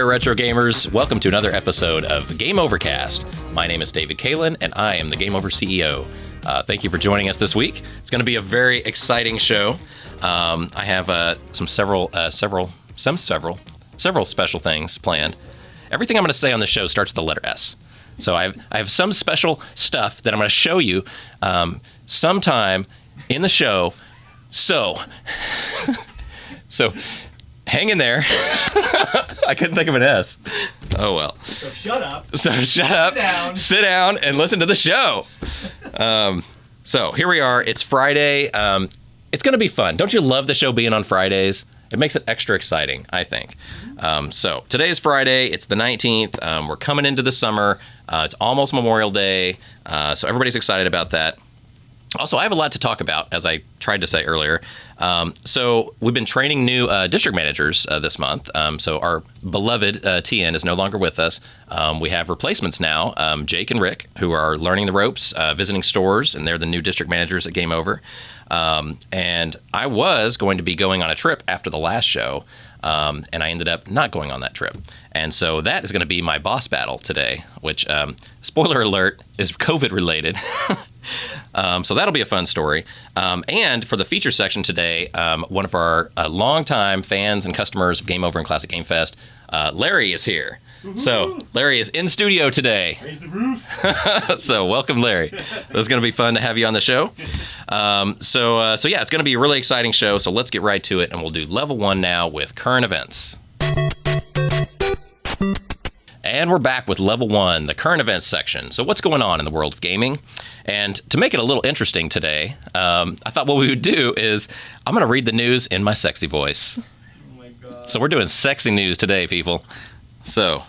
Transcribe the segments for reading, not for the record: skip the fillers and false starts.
there, retro gamers. Welcome to another episode of Game Over Cast. My name is David Kaelin, and I am the Game Over CEO. Thank you for joining us this week. It's going to be a very exciting show. I have several special things planned. Everything I'm going to say on the show starts with the letter S. So I have some special stuff that I'm going to show you sometime in the show. So hang in there. I couldn't think of an S. Oh, well. So shut up. Sit down and listen to the show. So here we are. It's Friday. It's going to be fun. Don't you love the show being on Fridays? It makes it extra exciting, I think. So today is Friday. It's the 19th. We're coming into the summer. It's almost Memorial Day. So everybody's excited about that. Also, I have a lot to talk about, as I tried to say earlier. So we've been training new district managers this month. So our beloved TN is no longer with us. We have replacements now, Jake and Rick, who are learning the ropes, visiting stores, and they're the new district managers at Game Over. And I was going to be going on a trip after the last show, and I ended up not going on that trip. And so that is going to be my boss battle today, which, spoiler alert, is COVID related. So that'll be a fun story. And for the feature section today, one of our longtime fans and customers of Game Over and Classic Game Fest, Larry is here. Woo-hoo. So Larry is in studio today. Raise the roof. So welcome, Larry. It's going to be fun to have you on the show. So yeah, it's going to be a really exciting show. So let's get right to it, and we'll do level 1 now with current events. And we're back with level 1, the current events section. So what's going on in the world of gaming? And to make it a little interesting today, I thought what we would do is I'm going to read the news in my sexy voice. Oh my God. So we're doing sexy news today, people. So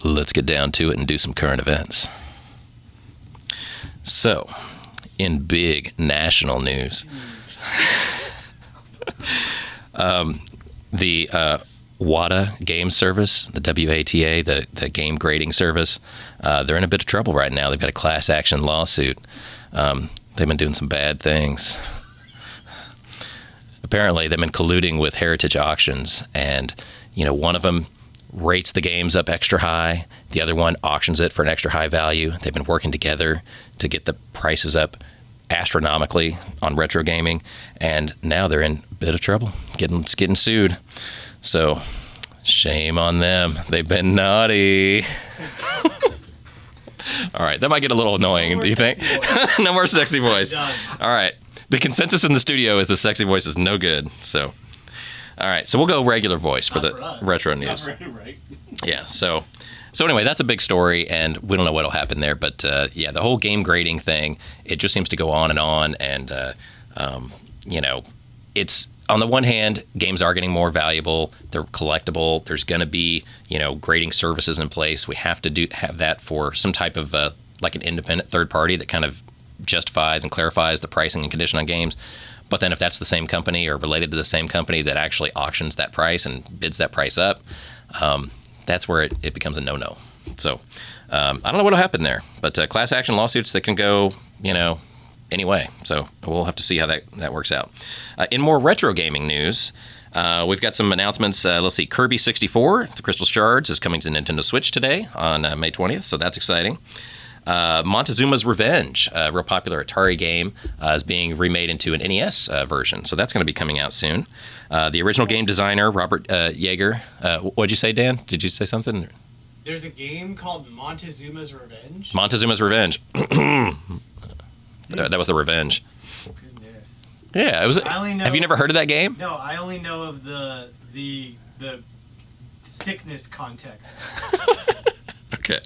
let's get down to it and do some current events. So, in big national news, the WATA game service, the WATA, the game grading service, they're in a bit of trouble right now. They've got a class action lawsuit. They've been doing some bad things. Apparently, they've been colluding with Heritage Auctions, and one of them rates the games up extra high. The other one auctions it for an extra high value. They've been working together to get the prices up astronomically on retro gaming, and now they're in a bit of trouble, getting sued. So, shame on them. They've been naughty. All right, that might get a little annoying, do you think? No more sexy voice. All right. The consensus in the studio is the sexy voice is no good. So, all right. So we'll go regular voice for the retro news. Right. Yeah. So anyway, that's a big story, and we don't know what'll happen there. But yeah, the whole game grading thing, it just seems to go on, and it's. On the one hand, games are getting more valuable. They're collectible. There's going to be, grading services in place. We have to have that for some type of like an independent third party that kind of justifies and clarifies the pricing and condition on games. But then if that's the same company or related to the same company that actually auctions that price and bids that price up, that's where it becomes a no-no. So I don't know what'll happen there. But class action lawsuits, they can go, anyway, so we'll have to see how that works out. In more retro gaming news, we've got some announcements. Let's see, Kirby 64, the Crystal Shards, is coming to Nintendo Switch today on May 20th, so that's exciting. Montezuma's Revenge, a real popular Atari game, is being remade into an NES version, so that's going to be coming out soon. The original game designer, Robert Yeager, what'd you say, Dan? Did you say something? There's a game called Montezuma's Revenge. Montezuma's Revenge. That was the Revenge. Goodness. Yeah, it was. Have you never heard of that game? No, I only know of the sickness context. Okay,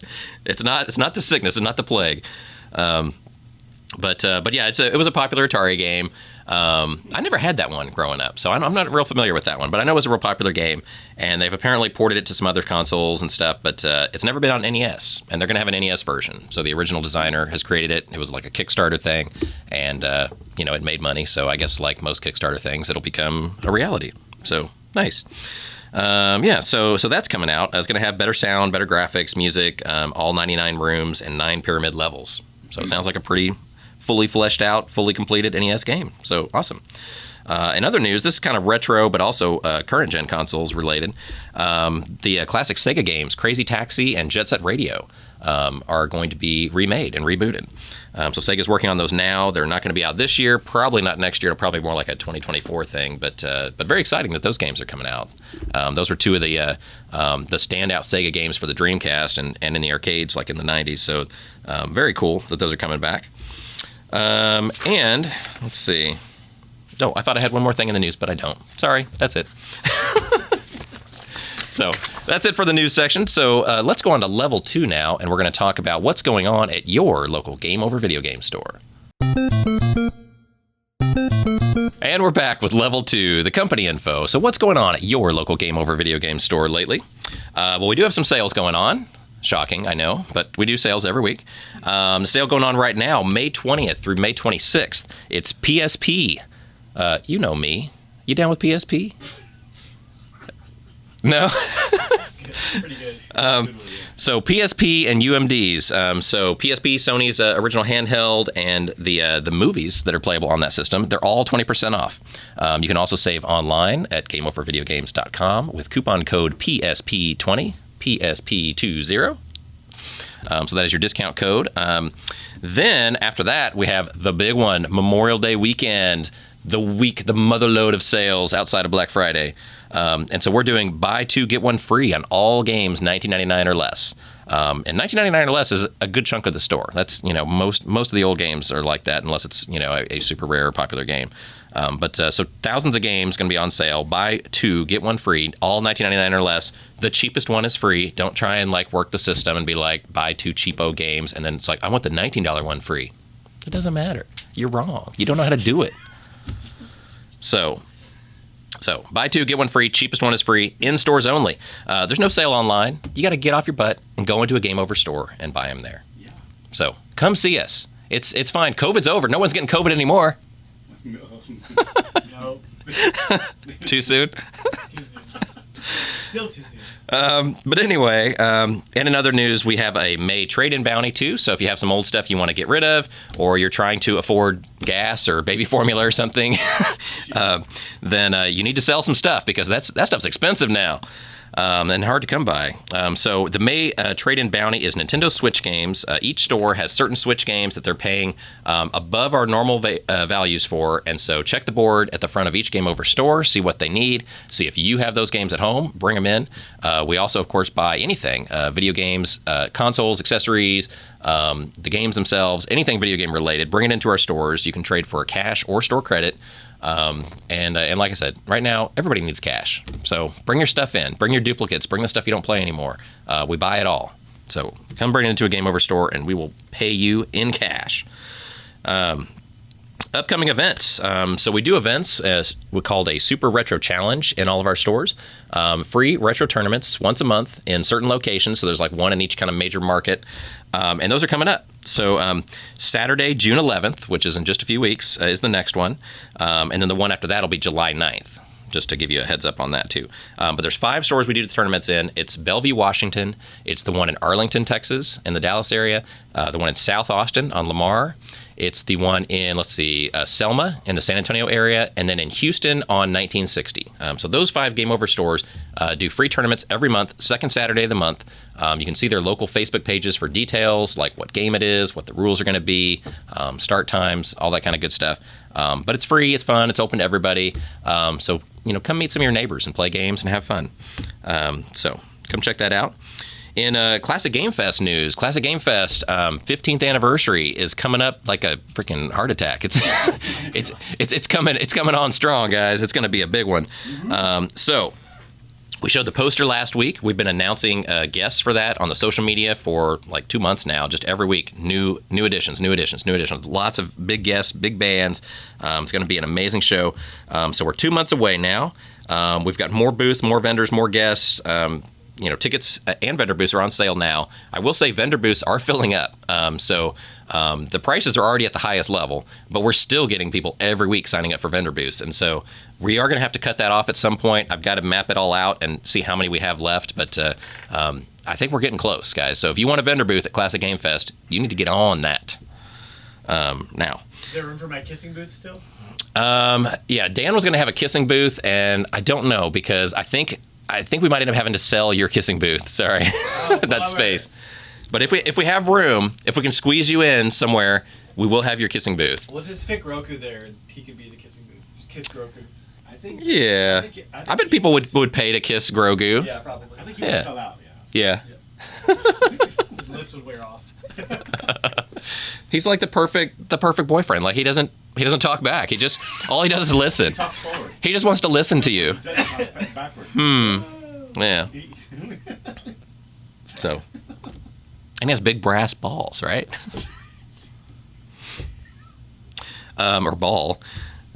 it's not the sickness, it's not the plague. But yeah, it was a popular Atari game. I never had that one growing up, so I'm not real familiar with that one. But I know it was a real popular game, and they've apparently ported it to some other consoles and stuff. But it's never been on NES, and they're going to have an NES version. So the original designer has created it. It was like a Kickstarter thing, and it made money. So I guess like most Kickstarter things, it'll become a reality. So nice. Yeah, so that's coming out. It's going to have better sound, better graphics, music, all 99 rooms, and 9 pyramid levels. So it sounds like a pretty fully fleshed out, fully completed NES game. So awesome. In other news, this is kind of retro, but also current gen consoles related. The classic Sega games, Crazy Taxi and Jet Set Radio, are going to be remade and rebooted. So Sega's working on those now. They're not going to be out this year, probably not next year. It'll probably be more like a 2024 thing. But very exciting that those games are coming out. Those are two of the standout Sega games for the Dreamcast and in the arcades like in the 90s. So very cool that those are coming back. And let's see. Oh, I thought I had one more thing in the news, but I don't. Sorry, that's it. So that's it for the news section. So let's go on to level 2 now, and we're going to talk about what's going on at your local Game Over video game store. And we're back with level 2, the company info. So what's going on at your local Game Over video game store lately? Well, we do have some sales going on. Shocking, I know, but we do sales every week. Sale going on right now, May 20th through May 26th. It's PSP. You know me. You down with PSP? No? Pretty good. So PSP and UMDs. So PSP, Sony's original handheld, and the movies that are playable on that system, they're all 20% off. You can also save online at GameOverVideogames.com with coupon code PSP20, PSP20. So that is your discount code. Then after that, we have the big one, Memorial Day weekend, the motherload of sales outside of Black Friday. And so we're doing buy 2, get 1 free on all games $19.99 or less. And $19.99 or less is a good chunk of the store. That's, most of the old games are like that unless it's, a super rare or popular game. But so thousands of games going to be on sale. Buy 2, get 1 free, all $19.99 or less. The cheapest one is free. Don't try and work the system and be like, buy 2 cheapo games. And then it's like, I want the $19 one free. It doesn't matter. You're wrong. You don't know how to do it. So buy 2, get 1 free. Cheapest one is free. In stores only. There's no sale online. You got to get off your butt and go into a Game Over store and buy them there. Yeah. So come see us. It's fine. COVID's over. No one's getting COVID anymore. No. Too soon? Too soon. Still too soon. But anyway, and in other news, we have a May trade-in bounty too. So if you have some old stuff you want to get rid of, or you're trying to afford gas or baby formula or something, then you need to sell some stuff because that stuff's expensive now. And hard to come by. So the May trade-in bounty is Nintendo Switch games. Each store has certain Switch games that they're paying above our normal values for, and so check the board at the front of each Game Over store, see what they need, see if you have those games at home, bring them in. We also, of course, buy anything, video games, consoles, accessories, the games themselves, anything video game related, bring it into our stores. You can trade for cash or store credit. And like I said, right now, everybody needs cash. So bring your stuff in. Bring your duplicates. Bring the stuff you don't play anymore. We buy it all. So come bring it into a Game Over store, and we will pay you in cash. Upcoming events. So we do events as we called a Super Retro Challenge in all of our stores. Free retro tournaments once a month in certain locations. So there's one in each kind of major market. And those are coming up. So Saturday, June 11th, which is in just a few weeks, is the next one. And then the one after that will be July 9th, just to give you a heads up on that too. But there's 5 stores we do the tournaments in. It's Bellevue, Washington. It's the one in Arlington, Texas, in the Dallas area. The one in South Austin on Lamar. It's the one in, Selma in the San Antonio area, and then in Houston on 1960. So those 5 Game Over stores do free tournaments every month, second Saturday of the month. You can see their local Facebook pages for details, like what game it is, what the rules are going to be, start times, all that kind of good stuff. But it's free, it's fun, it's open to everybody. So, come meet some of your neighbors and play games and have fun. So come check that out. In Classic Game Fest news, Classic Game Fest 15th anniversary is coming up like a freaking heart attack. It's coming on strong, guys. It's going to be a big one. So we showed the poster last week. We've been announcing guests for that on the social media for 2 months now. Just every week, new additions. Lots of big guests, big bands. It's going to be an amazing show. So we're 2 months away now. We've got more booths, more vendors, more guests. Tickets and vendor booths are on sale now. I will say vendor booths are filling up. So the prices are already at the highest level, but we're still getting people every week signing up for vendor booths. And so we are going to have to cut that off at some point. I've got to map it all out and see how many we have left. But I think we're getting close, guys. So if you want a vendor booth at Classic Game Fest, you need to get on that. now. Is there room for my kissing booth still? Yeah, Dan was going to have a kissing booth, and I don't know because I think we might end up having to sell your kissing booth. Sorry, that space. But if we have room, if we can squeeze you in somewhere, we will have your kissing booth. We'll just fit Groku there, and he could be the kissing booth. Just kiss Groku. I think. Yeah, I bet people would pay to kiss Grogu. Yeah, probably. I think he would sell out. Yeah. His lips would wear off. He's like the perfect boyfriend. Like he doesn't talk back. All he does is listen. He talks forward. He just wants to listen to you. He does backward. Yeah. So, and he has big brass balls, right? Or ball.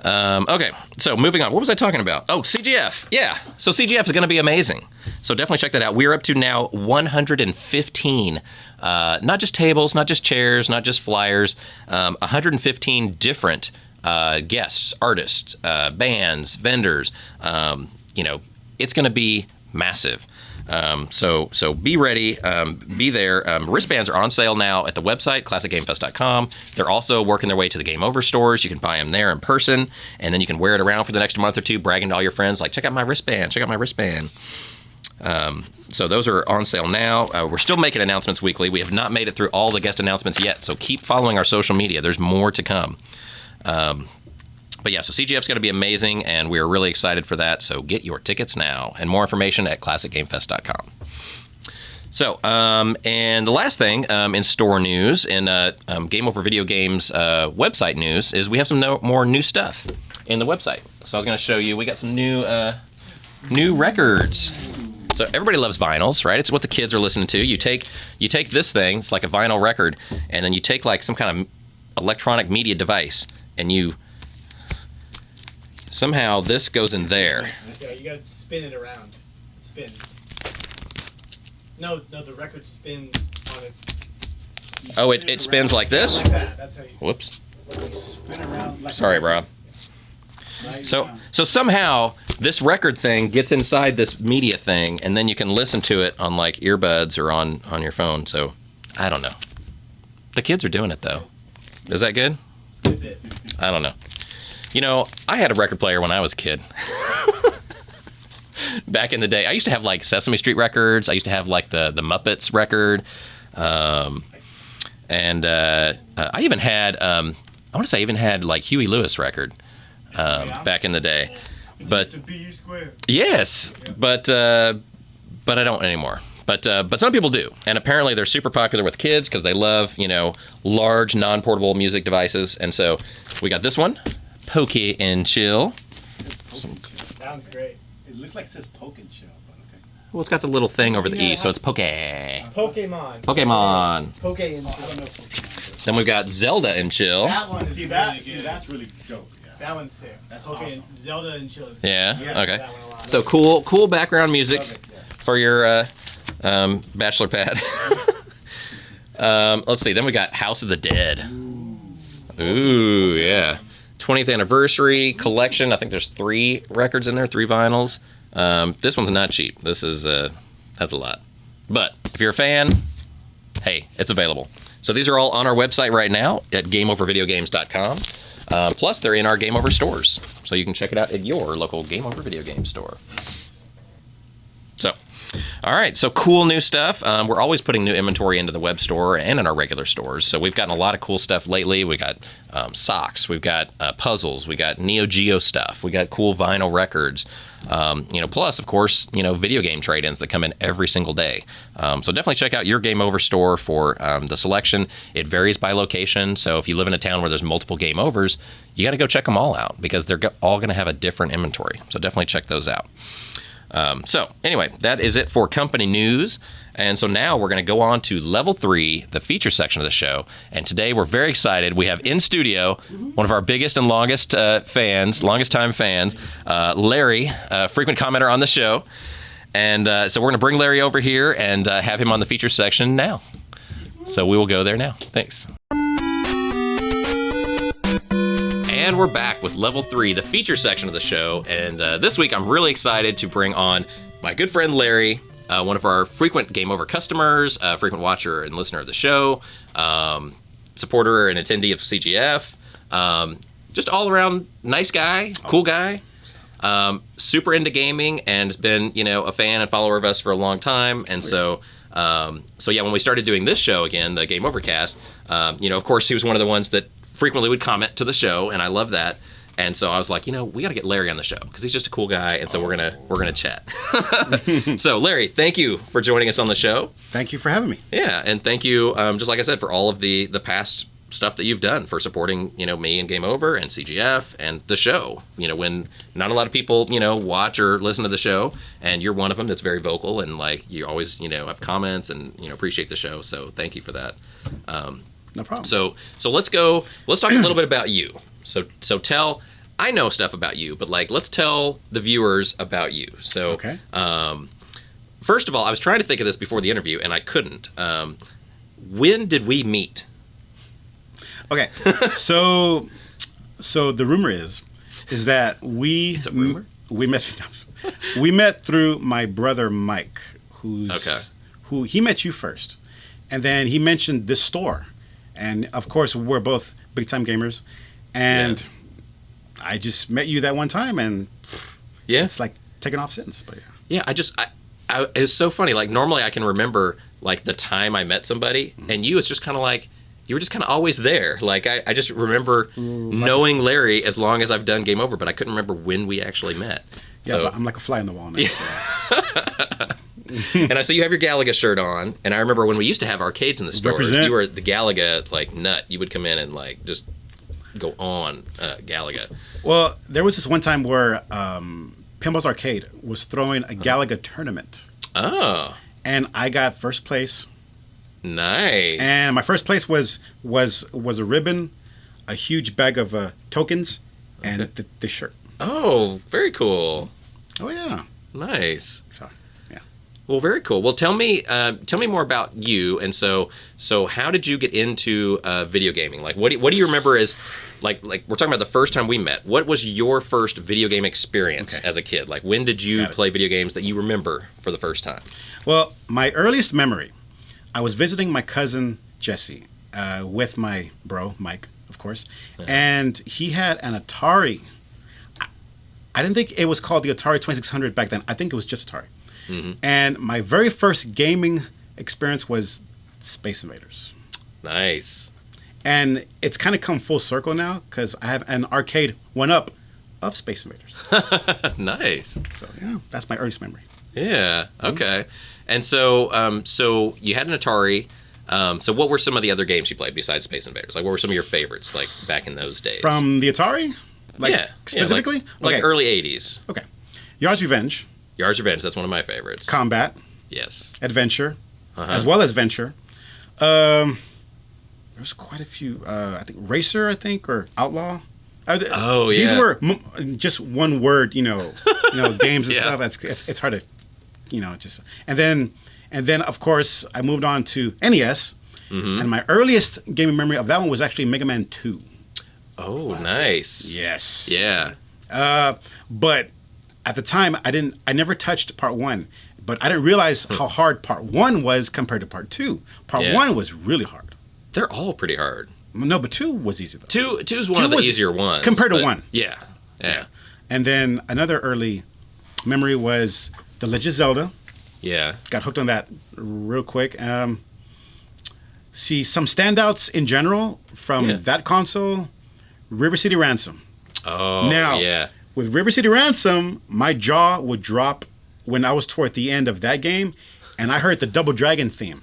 Okay, so moving on. What was I talking about? Oh, CGF. Yeah. So CGF is going to be amazing. So definitely check that out. We're up to now 115, not just tables, not just chairs, not just flyers, 115 different guests, artists, bands, vendors. It's going to be massive. So be ready, be there. Wristbands are on sale now at the website, classicgamefest.com. They're also working their way to the Game Over stores. You can buy them there in person, and then you can wear it around for the next month or two, bragging to all your friends, like, check out my wristband, check out my wristband. So those are on sale now. We're still making announcements weekly. We have not made it through all the guest announcements yet, so keep following our social media. There's more to come. But yeah, so CGF's going to be amazing, and we're really excited for that. So get your tickets now, and more information at classicgamefest.com. So, and the last thing in store news, in Game Over Video Games website news, is we have some more new stuff in the website. So I was going to show you, we got some new records. So everybody loves vinyls, right? It's what the kids are listening to. You take this thing, it's like a vinyl record, and then you take like some kind of electronic media device, and somehow this goes in there. Yeah, you gotta spin it around. It spins. No, the record spins on its... Oh, it spins like this? Like that. That's how you... Whoops. Spin around like Sorry, Rob. So somehow this record thing gets inside this media thing, and then you can listen to it on like earbuds or on your phone. So I don't know. The kids are doing it though. Is that good? It's a good bit. I don't know. You know, I had a record player when I was a kid. Back in the day, I used to have like Sesame Street records. I used to have like the Muppets record, and I even had I want to say I even had like Huey Lewis record back in the day. But yes, but I don't anymore. But some people do, and apparently they're super popular with kids because they love large non-portable music devices. And so we got this one, Poke and Chill. Sounds great. It looks like it says poke and chill, but okay. Well, it's got the little thing over the E, so it's Poke. Pokemon. Poke and Chill. Then we've got Zelda and Chill. That one is really good. That's really dope. Yeah. That one's sick. That's okay, awesome. Zelda and Chill is good. Yeah. Yes. Okay. That one a lot. So cool background music Love it, yes. for your bachelor pad. Let's see. Then we got House of the Dead. Ooh, yeah. 20th anniversary collection. I think there's 3 records in there, 3 vinyls. This one's not cheap. This is that's a lot. But if you're a fan, hey, it's available. So these are all on our website right now at GameOverVideoGames.com. Plus, they're in our Game Over stores, so you can check it out at your local Game Over Video Game store. So, all right, so cool new stuff. We're always putting new inventory into the web store and in our regular stores. So we've gotten a lot of cool stuff lately. We got socks, we've got puzzles, we got Neo Geo stuff, we got cool vinyl records. Plus, of course, video game trade-ins that come in every single day. So definitely check out your Game Over store for the selection. It varies by location. So if you live in a town where there's multiple Game Overs, you got to go check them all out because they're all going to have a different inventory. So definitely check those out. So anyway, that is it for company news. And so now we're going to go on to level 3, the feature section of the show. And today we're very excited. We have in studio one of our biggest and longest time fans, Larry, frequent commenter on the show. And so we're going to bring Larry over here and have him on the feature section now. So we will go there now. Thanks. And we're back with level 3, the feature section of the show. And this week I'm really excited to bring on my good friend Larry, one of our frequent Game Over customers, frequent watcher and listener of the show. supporter and attendee of CGF. Just all around nice guy, cool guy. Super into gaming and has been, a fan and follower of us for a long time. And so yeah, when we started doing this show again, the Game Over cast, of course he was one of the ones that frequently would comment to the show, and I love that. And so I was like, we got to get Larry on the show because he's just a cool guy, and so we're gonna chat. So Larry, thank you for joining us on the show. Thank you for having me. Yeah, and thank you, just like I said, for all of the past stuff that you've done for supporting, me and Game Over and CGF and the show. When not a lot of people, watch or listen to the show, and you're one of them that's very vocal and like you always, have comments and appreciate the show. So thank you for that. No problem. So let's talk a little bit about you. So tell, I know stuff about you, but like let's tell the viewers about you. So okay. First of all, I was trying to think of this before the interview and I couldn't. When did we meet? Okay, so the rumor is that It's a rumor? we met through my brother Mike, who he met you first, and then he mentioned this store, and of course we're both big time gamers, and I just met you that one time, and it's like taken off since. But it was so funny. Like normally I can remember like the time I met somebody, and it's just kind of like. You were just kind of always there. Like, I just remember knowing Larry as long as I've done Game Over, but I couldn't remember when we actually met. Yeah, but I'm like a fly on the wall now. Yeah. And I see you have your Galaga shirt on, and I remember when we used to have arcades in the stores, you were the Galaga, like, nut. You would come in and, like, just go on Galaga. Well, there was this one time where Pinball's Arcade was throwing a Galaga tournament. Oh. And I got first place. Nice. And my first place was a ribbon, a huge bag of tokens, and the shirt. Oh, very cool. Oh yeah. Nice. So, yeah. Well, very cool. Well, tell me more about you. And so how did you get into video gaming? Like, what do you remember as like we're talking about the first time we met? What was your first video game experience as a kid? Like, when did you play video games that you remember for the first time? Well, my earliest memory. I was visiting my cousin Jesse with my bro Mike, of course, and he had an Atari. I didn't think it was called the Atari 2600 back then. I think it was just Atari. Mm-hmm. And my very first gaming experience was Space Invaders. Nice. And it's kind of come full circle now because I have an arcade one-up of Space Invaders. Nice. So yeah, that's my earliest memory. Yeah. Okay. And so, so you had an Atari. So what were some of the other games you played besides Space Invaders? Like, what were some of your favorites, like, back in those days? From the Atari? Like, specifically? Like early 80s. Okay. Yard's Revenge. Yard's Revenge, that's one of my favorites. Combat. Yes. Adventure. As well as Venture. There's quite a few. I think Racer, or Outlaw. Oh, yeah. These were just one word, games and stuff. It's hard to... just and then of course I moved on to NES, and my earliest gaming memory of that one was actually Mega Man 2. Oh, nice. Yes. Yeah. But at the time I never touched part 1, but I didn't realize how hard part 1 was compared to part 2. Part 1 was really hard. They're all pretty hard. No, but 2 was easy though. 2 is one of the easier ones compared to 1. Yeah. And then another early memory was The Legend of Zelda. Yeah. Got hooked on that real quick. See, some standouts in general from that console, River City Ransom. Oh, now, with River City Ransom, my jaw would drop when I was toward the end of that game, and I heard the Double Dragon theme.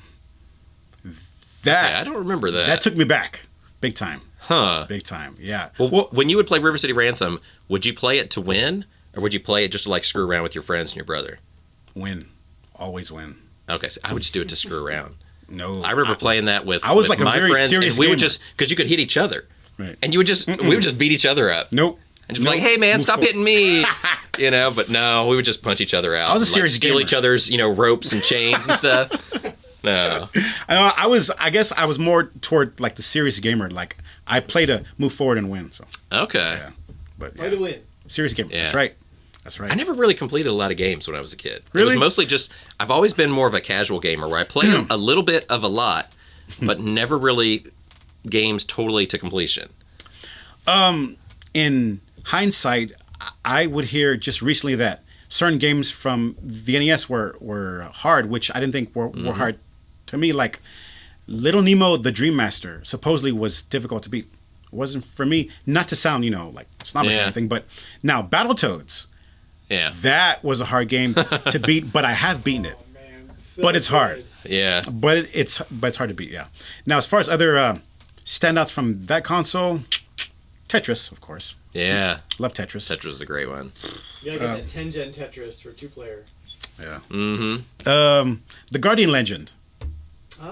I don't remember that. That took me back. Big time. Huh. Big time, yeah. Well, when you would play River City Ransom, would you play it to win? Or would you play it just to like screw around with your friends and your brother? Win. Always win. Okay, so I would just do it to screw around. No. I remember playing that with I was like my a very friends, serious and we gamer. would just, because you could hit each other. Right. And we would just beat each other up. Nope. And just be like, hey man, stop hitting me. But no, we would just punch each other out. I was a serious steal gamer. each other's, ropes and chains and stuff. No. I guess I was more toward like the serious gamer. Like I play to move forward and win. So. Okay. Yeah. But Play to win. Serious gamer. Yeah. That's right. That's right. I never really completed a lot of games when I was a kid. Really? It was mostly just, I've always been more of a casual gamer where I played a little bit of a lot, but never really games totally to completion? In hindsight, I would hear just recently that certain games from the NES were hard, which I didn't think were hard to me. Like Little Nemo, the Dream Master, supposedly was difficult to beat. It wasn't for me. Not to sound, like snobbish or anything, but now Battletoads. Yeah. That was a hard game to beat, but I have beaten it. Oh, man, so But it's hard. Yeah. But it's hard to beat. Yeah. Now, as far as other standouts from that console, Tetris, of course. Yeah. Love Tetris. Tetris is a great one. You gotta get that 10-gen Tetris for 2-player. Yeah. Mm-hmm. The Guardian Legend,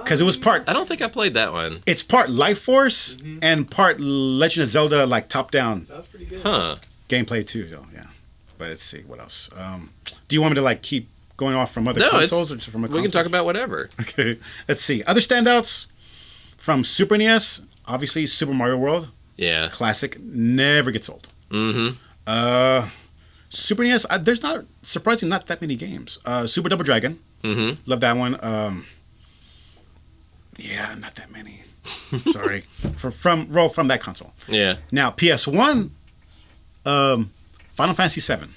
because it was part. I don't think I played that one. It's part Life Force and part Legend of Zelda, like top-down That was pretty good. Huh. gameplay too. So yeah. But let's see what else. Do you want me to like keep going off from other No, consoles or just from a we can console? talk about whatever. Okay. Let's see. Other standouts from Super NES, obviously Super Mario World. Yeah. Classic, never gets old. Mm-hmm. Super NES, there's not surprisingly not that many games. Super Double Dragon, love that one. Yeah, not that many. Sorry, from that console. Yeah. Now PS1, Final Fantasy VII.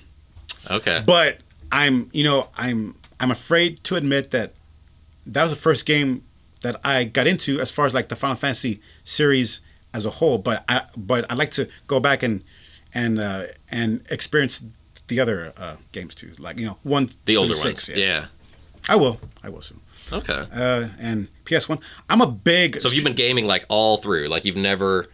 Okay. But I'm afraid to admit that was the first game that I got into as far as like the Final Fantasy series as a whole. But I'd like to go back and experience the other games too, like 1 The older through 6. ones. Yeah. I will soon. Okay. And PS1, I'm a big. So have you been gaming like all through? Like you've never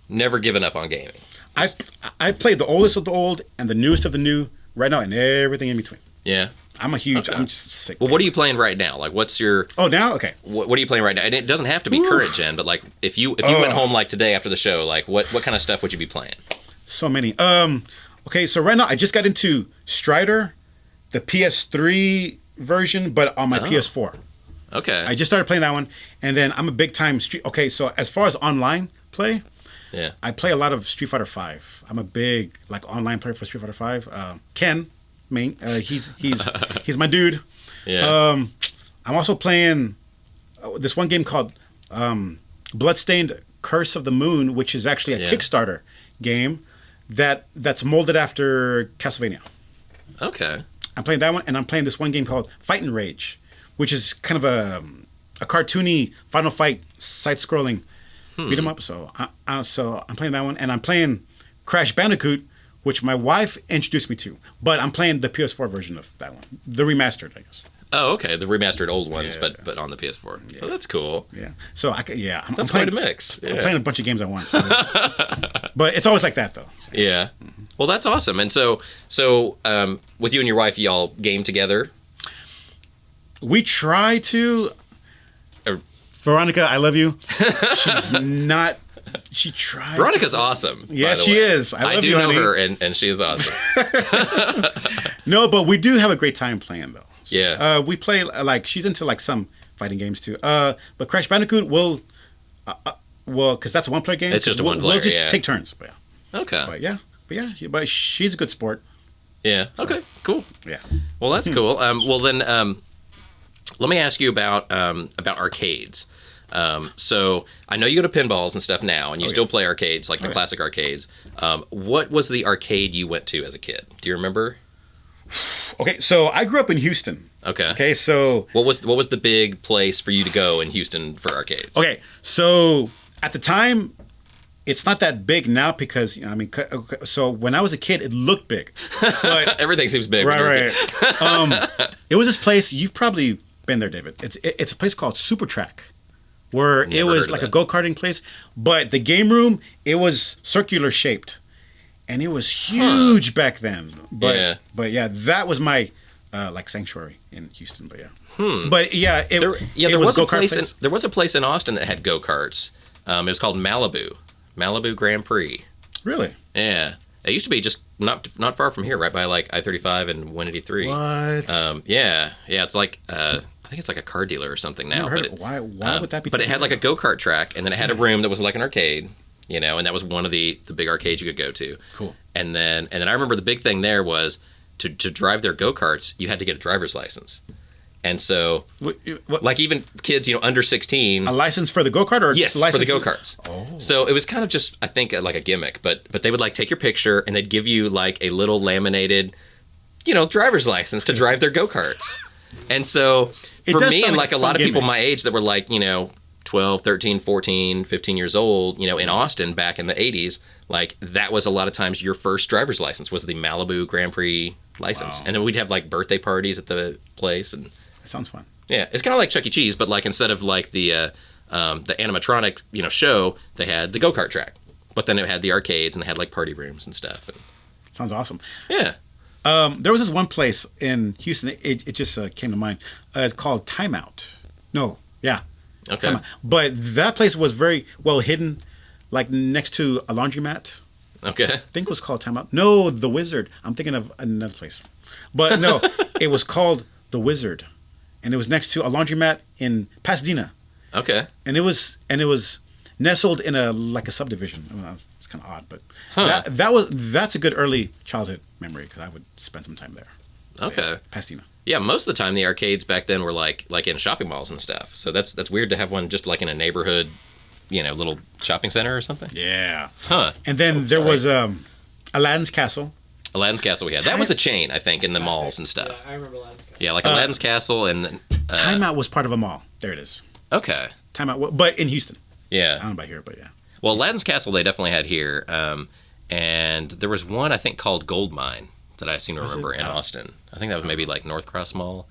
given up on gaming? I played the oldest of the old and the newest of the new right now, and everything in between. Yeah. I'm a huge. Okay. I'm just sick. Well, what are you playing right now? Like, what's your? Oh, now okay. What are you playing right now? And it doesn't have to be current gen, but like if you went home like today after the show, like what kind of stuff would you be playing? So many. Okay, so right now I just got into Strider, the PS3 version, but on my PS4. Okay. I just started playing that one, and then I'm a big time street. Okay, so as far as online play, Yeah. I play a lot of Street Fighter V. I'm a big like online player for Street Fighter V. Ken, main, he's my dude. Yeah. I'm also playing this one game called Bloodstained Curse of the Moon, which is actually a Kickstarter game that's molded after Castlevania. Okay. I'm playing that one, and I'm playing this one game called Fight and Rage, which is kind of a cartoony Final Fight side-scrolling beat 'em up. So I'm playing that one, and I'm playing Crash Bandicoot, which my wife introduced me to. But I'm playing the PS4 version of that one, the remastered, I guess. Oh, okay. The remastered old ones, Yeah. but on the PS4. Yeah. Oh, that's cool. Yeah. So I'm That's playing, quite a mix. I'm Yeah. playing a bunch of games at once. But it's always like that, though. Yeah. Well, that's awesome. And so with you and your wife, y'all game together? We try to. Veronica, I love you. She's not. She tries. Veronica's awesome. Yes, by the she way. is. I love do you, know honey. her, and she is awesome. No, but we do have a great time playing, though. Yeah. We play like she's into like some fighting games too. But Crash Bandicoot will, because that's a one-player game. It's just a one-player, We'll just yeah. take turns. But Okay. but she's a good sport. Yeah. Okay. Cool. Yeah. Well, that's cool. Well, then let me ask you about arcades. So I know you go to pinballs and stuff now, and you still play arcades, like the classic arcades. What was the arcade you went to as a kid? Do you remember? Okay, so I grew up in Houston. Okay. Okay, so What was the big place for you to go in Houston for arcades? okay, so at the time, it's not that big now because so when I was a kid, it looked big. But Everything seems big. when you're a right. kid. It was this place. You've probably been there, David. It's a place called Super Track, where it Never was heard of like a that. go-karting place, but the game room it was circular shaped, and it was huge back then. But Yeah. that was my like sanctuary in Houston. But but it There was was a go-kart place. There was a place in Austin that had go karts. It was called Malibu Grand Prix. Really? Yeah, it used to be just not far from here, right by like I-35 and 183. What? Yeah, it's like I think it's like a car dealer or something now. Never heard but of it. Why would that be? But it had like a go-kart track, and then it had a room that was like an arcade, and that was one of the big arcades you could go to. Cool. And then I remember the big thing there was to drive their go-karts, you had to get a driver's license. And so, What, like even kids, under 16. a license for the go-kart or Yes, license for the go-karts. Oh. So it was kind of just, I think, like a gimmick. But they would like take your picture and they'd give you like a little laminated, driver's license to drive their go-karts. And so It for does me sound and like like a a lot fun of people gimmick. my age that were like, 12, 13, 14, 15 years old, in Austin back in the 80s, like that was a lot of times your first driver's license was the Malibu Grand Prix license. Wow. And then we'd have like birthday parties at the place. And That sounds fun. yeah, it's kind of like Chuck E. Cheese, but like instead of like the animatronic, show, they had the go-kart track. But then it had the arcades and they had like party rooms and stuff. And Sounds awesome. yeah. There was this one place in Houston. It just came to mind. It's called Timeout. No, yeah. Okay. Timeout. But that place was very well hidden, like next to a laundromat. Okay. I think it was called Timeout. No, The Wizard. I'm thinking of another place. But no, it was called The Wizard. And it was next to a laundromat in Pasadena. Okay. And it was nestled in a subdivision. I mean, it's kind of odd, but Huh. that's a good early childhood memory because I would spend some time there. So, Okay. yeah, Pasadena. Yeah, most of the time the arcades back then were like in shopping malls and stuff. So that's weird to have one just like in a neighborhood, little shopping center or something. Yeah. Huh. And then there was Aladdin's Castle. Aladdin's Castle we had. That was a chain, I think, in the malls and stuff. Yeah, I remember Aladdin's Castle. Yeah, like Aladdin's Castle and then, Timeout was part of a mall. There it is. okay. Timeout, but in Houston. I Yeah. don't know about here, but yeah. Well, Aladdin's Castle they definitely had here. And there was one I think called Gold Mine that I seem to remember in Austin. I think that was maybe like North Cross Mall.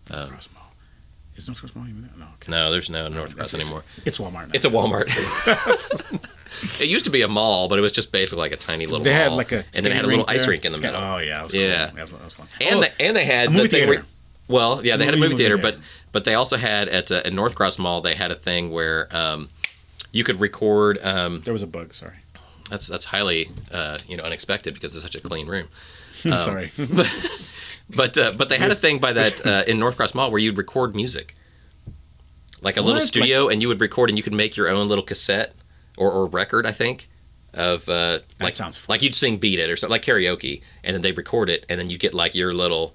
Cross Mall. Is North Cross Mall even there? No. Okay. No, there's no North Cross anymore. It's Walmart now. It's a Walmart. It used to be a mall, but it was just basically like a tiny little They mall. had like a and then it had a little ice rink in the Skating- middle. Oh yeah, that was Yeah. cool. That was fun. And they had a movie the thing where, theater. well, yeah, they had a movie theater, theater. but they also had at North Cross Mall they had a thing where you could record. There was a bug. Sorry. That's highly unexpected because it's such a clean room. Sorry. But they had a thing by that in North Cross Mall where you'd record music, like a little What? studio, and you would record and you could make your own little cassette or record, I think, of like sounds fun. like you'd sing "Beat It" or something like karaoke, and then they record it, and then you get like your little.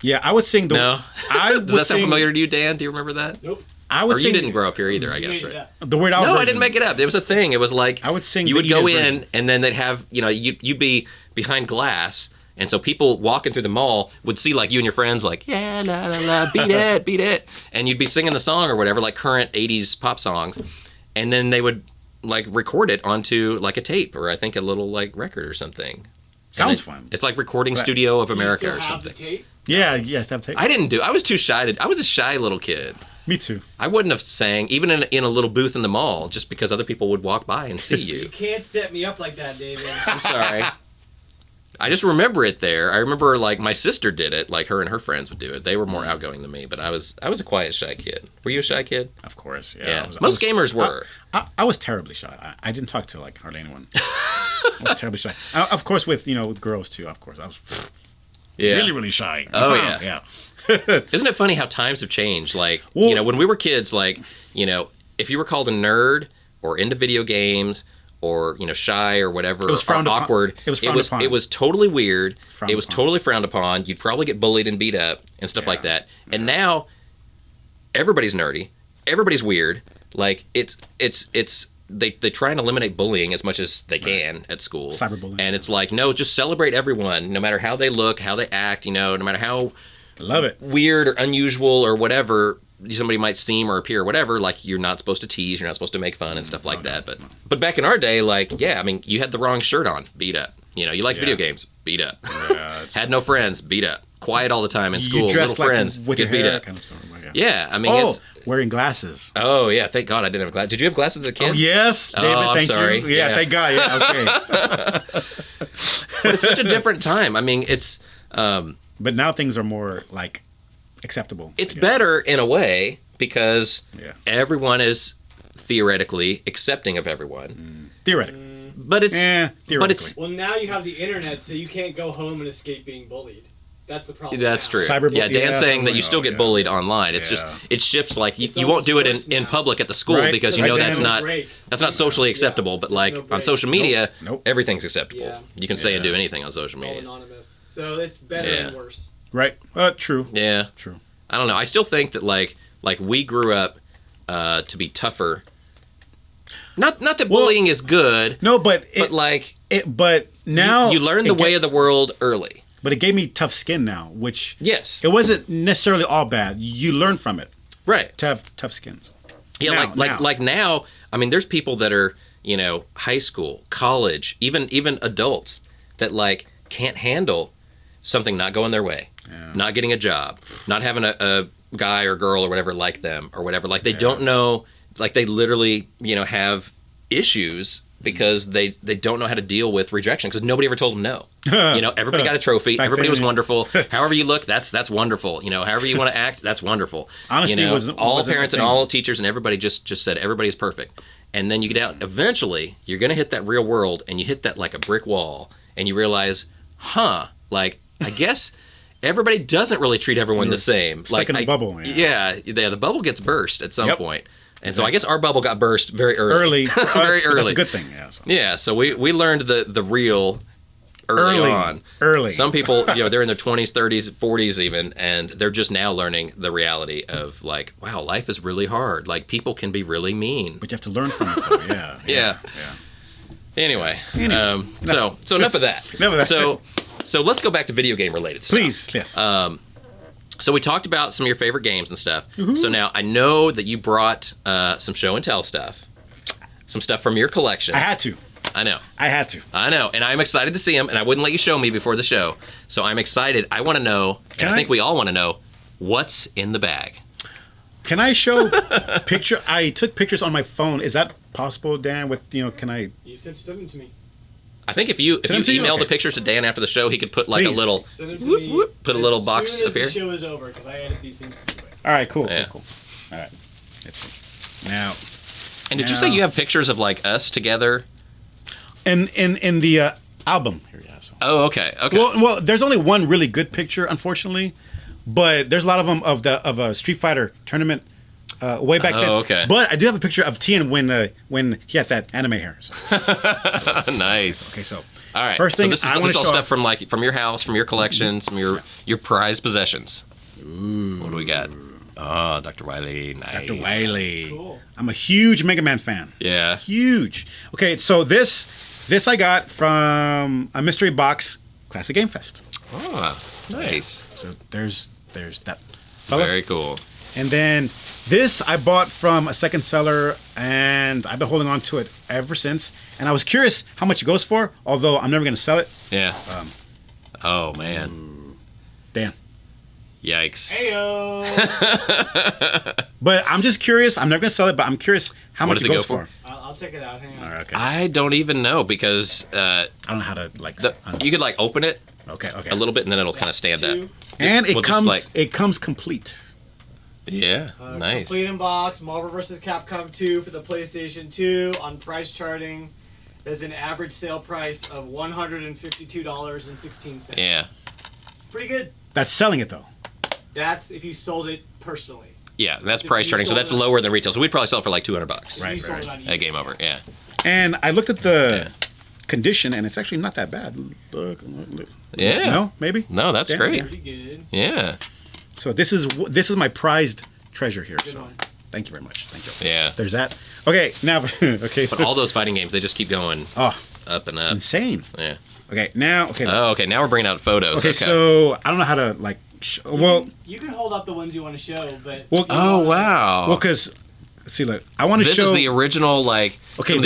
Yeah, I would sing the. No, I does that sound familiar to you, Dan? Do you remember that? Nope. I would Or you sing didn't grow up here either, I guess, Made it right? up. the Weird Al No, I version. didn't make it up. It was a thing. It was like I would sing You the would go Edith in, version. and then they'd have you'd be behind glass, and so people walking through the mall would see like you and your friends like yeah la la la beat it, and you'd be singing the song or whatever like current '80s pop songs, and then they would like record it onto like a tape or I think a little like record or something. Sounds And fun. It's like Recording Right. Studio of Do you America still or have something. The tape? Yeah, yes, have tape. I didn't do. I was too shy to. I was a shy little kid. Me too. I wouldn't have sang even in a little booth in the mall just because other people would walk by and see You you. can't set me up like that, David. I'm sorry. I just remember it there. I remember like my sister did it, like her and her friends would do it. They were more outgoing than me, but I was a quiet, shy kid. Were you a shy kid? Of course. Yeah. I was- Most gamers were. I was terribly shy. I didn't talk to like hardly anyone. I was terribly shy. Of course, with with girls too. Of course, I was Yeah. really really shy. Oh, yeah. yeah. Isn't it funny how times have changed? Like, Well- when we were kids, like, if you were called a nerd or into video games or, shy or whatever, It was or frowned upon. awkward, It was frowned upon. it was totally weird. Frowned It was upon. totally frowned upon. You'd probably get bullied and beat up and stuff like that. And now everybody's nerdy. Everybody's weird. Like, they try and eliminate bullying as much as they can at school. Cyberbullying. And it's like, no, just celebrate everyone, no matter how they look, how they act, no matter how I love it. weird or unusual or whatever somebody might seem or appear or whatever, like you're not supposed to tease, you're not supposed to make fun and stuff like that. But back in our day, like, yeah, I mean, you had the wrong shirt on, beat up. You liked video games, beat up. Yeah, it's- Had no friends, beat up. Quiet all the time in you school, dress little like friends, with get your beat hair, up. kind of stuff. Yeah, I mean, Oh, wearing glasses. oh yeah, thank God I didn't have glasses. Did you have glasses as a kid? Oh yes, David. Oh, I'm thank sorry. you. Yeah, Yeah. thank God. Yeah, okay. But it's such a different time. I mean, it's But now things are more like acceptable. it's I guess. better in a way because Yeah. everyone is theoretically accepting of everyone. Theoretically. But it's but it's Well, now you have the internet, so you can't go home and escape being bullied. That's the problem. that's now. true. Cyberbullying. Yeah, Dan's Yeah, saying that you cyberbullying. still Oh, get yeah. bullied online. It's Yeah. just it shifts like you It's won't almost do it worse in now. public at the school Right. because you Right, know Dan. that's No not break. socially acceptable. But like No on break. social media, Nope. everything's acceptable. Yeah. You can say and Yeah. do anything on social It's all media. anonymous. So it's better Yeah. and worse. Right. True. Yeah. True. I don't know. I still think that like we grew up to be tougher. Not that bullying is good. No, but now you learn the way of the world early. But it gave me tough skin now, which yes, it wasn't necessarily all bad. You learn from it, right? To have tough skins. Yeah, now. I mean, there's people that are high school, college, even adults that like can't handle something not going their way, not getting a job, not having a guy or girl or whatever like them or whatever. Like they don't know. Like they literally have issues because they don't know how to deal with rejection because nobody ever told them no. Everybody got a trophy. Everybody was wonderful. However you look, that's wonderful. However you want to act, that's wonderful. Honesty all parents and all teachers and everybody just said everybody is perfect. And then you get out. Eventually, you're going to hit that real world, and you hit that like a brick wall, and you realize, like I guess everybody doesn't really treat everyone the same. Stuck in a bubble. Yeah, the bubble gets burst at some point. And so I guess our bubble got burst very early. Very early. That's a good thing. Yeah. So we learned the real early on. Early. Some people, they're in their 20s, 30s, 40s even, and they're just now learning the reality of like, wow, life is really hard. Like people can be really mean. But you have to learn from it, though. Yeah. Yeah. Anyway. So enough of that. Enough of that. So let's go back to video game related stuff. Please. Yes. So we talked about some of your favorite games and stuff. Mm-hmm. So now I know that you brought some show and tell stuff, some stuff from your collection. I had to. I know. I know. And I'm excited to see them, and I wouldn't let you show me before the show. So I'm excited. I want to know, and I think we all want to know, what's in the bag. Can I show picture? I took pictures on my phone. Is that possible, Dan? Can I? You send them to me. I think if you email the pictures to Dan after the show, he could put like a little put a little box up here. The show is over because I edit these things anyway. All right, cool. All right, let's see. Now. And did you say you have pictures of like us together? In the album here, yeah. So. Oh, okay. Well, there's only one really good picture, unfortunately, but there's a lot of them of a Street Fighter tournament. Way back then. Okay. But I do have a picture of Tien when he had that anime hair. So. Nice. Okay, so all right. First thing, this is all stuff from your house, from your collection, some of your prized possessions. Ooh. What do we got? Oh, Dr. Wily. Nice. Dr. Wily. Cool. I'm a huge Mega Man fan. Yeah. Huge. Okay, so this I got from a mystery box, Classic Game Fest. Oh, nice. So there's that fella. Very cool. And then this I bought from a second seller, and I've been holding on to it ever since. And I was curious how much it goes for, although I'm never going to sell it. Yeah. Oh, man. Dan. Yikes. Heyo. But I'm just curious. I'm never going to sell it, but I'm curious how much it goes for. I'll check it out. Hang on. All right, okay. I don't even know because I don't know how to you could like open it a little bit and then it'll kind of stand up. And it comes complete. Yeah, nice. Complete in box, Marvel vs. Capcom 2 for the PlayStation 2 on price charting. There's an average sale price of $152.16. Yeah. Pretty good. That's selling it though. That's if you sold it personally. Yeah, that's price charting, so that's lower than retail. So we'd probably sell it for like $200. Right. At Game Over, yeah. And I looked at the condition, and it's actually not that bad. Look. Yeah. No, maybe. No, that's great. Pretty good. Yeah. So this is my prized treasure here. Good one. Thank you very much. Thank you. Yeah. There's that. Okay, now okay. So But all those fighting games, they just keep going up and up. Insane. Yeah. Okay, now okay. Now we're bringing out photos. Okay, so I don't know how to like. You can hold up the ones you want to show, but oh wow. Well, because see, look, I want to show. This is the original the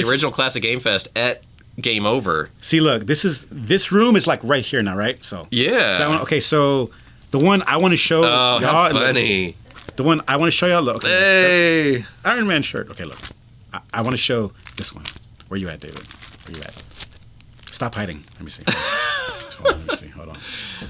original Classic Game Fest at Game Over. See, look, this room is like right here now, right? So yeah. So the one I want to show. Oh, y'all, how funny. The one I want to show y'all. Look, hey, Iron Man shirt. Okay, look, I want to show this one. Where you at, David? Where you at? Stop hiding. Let me see. Hold on.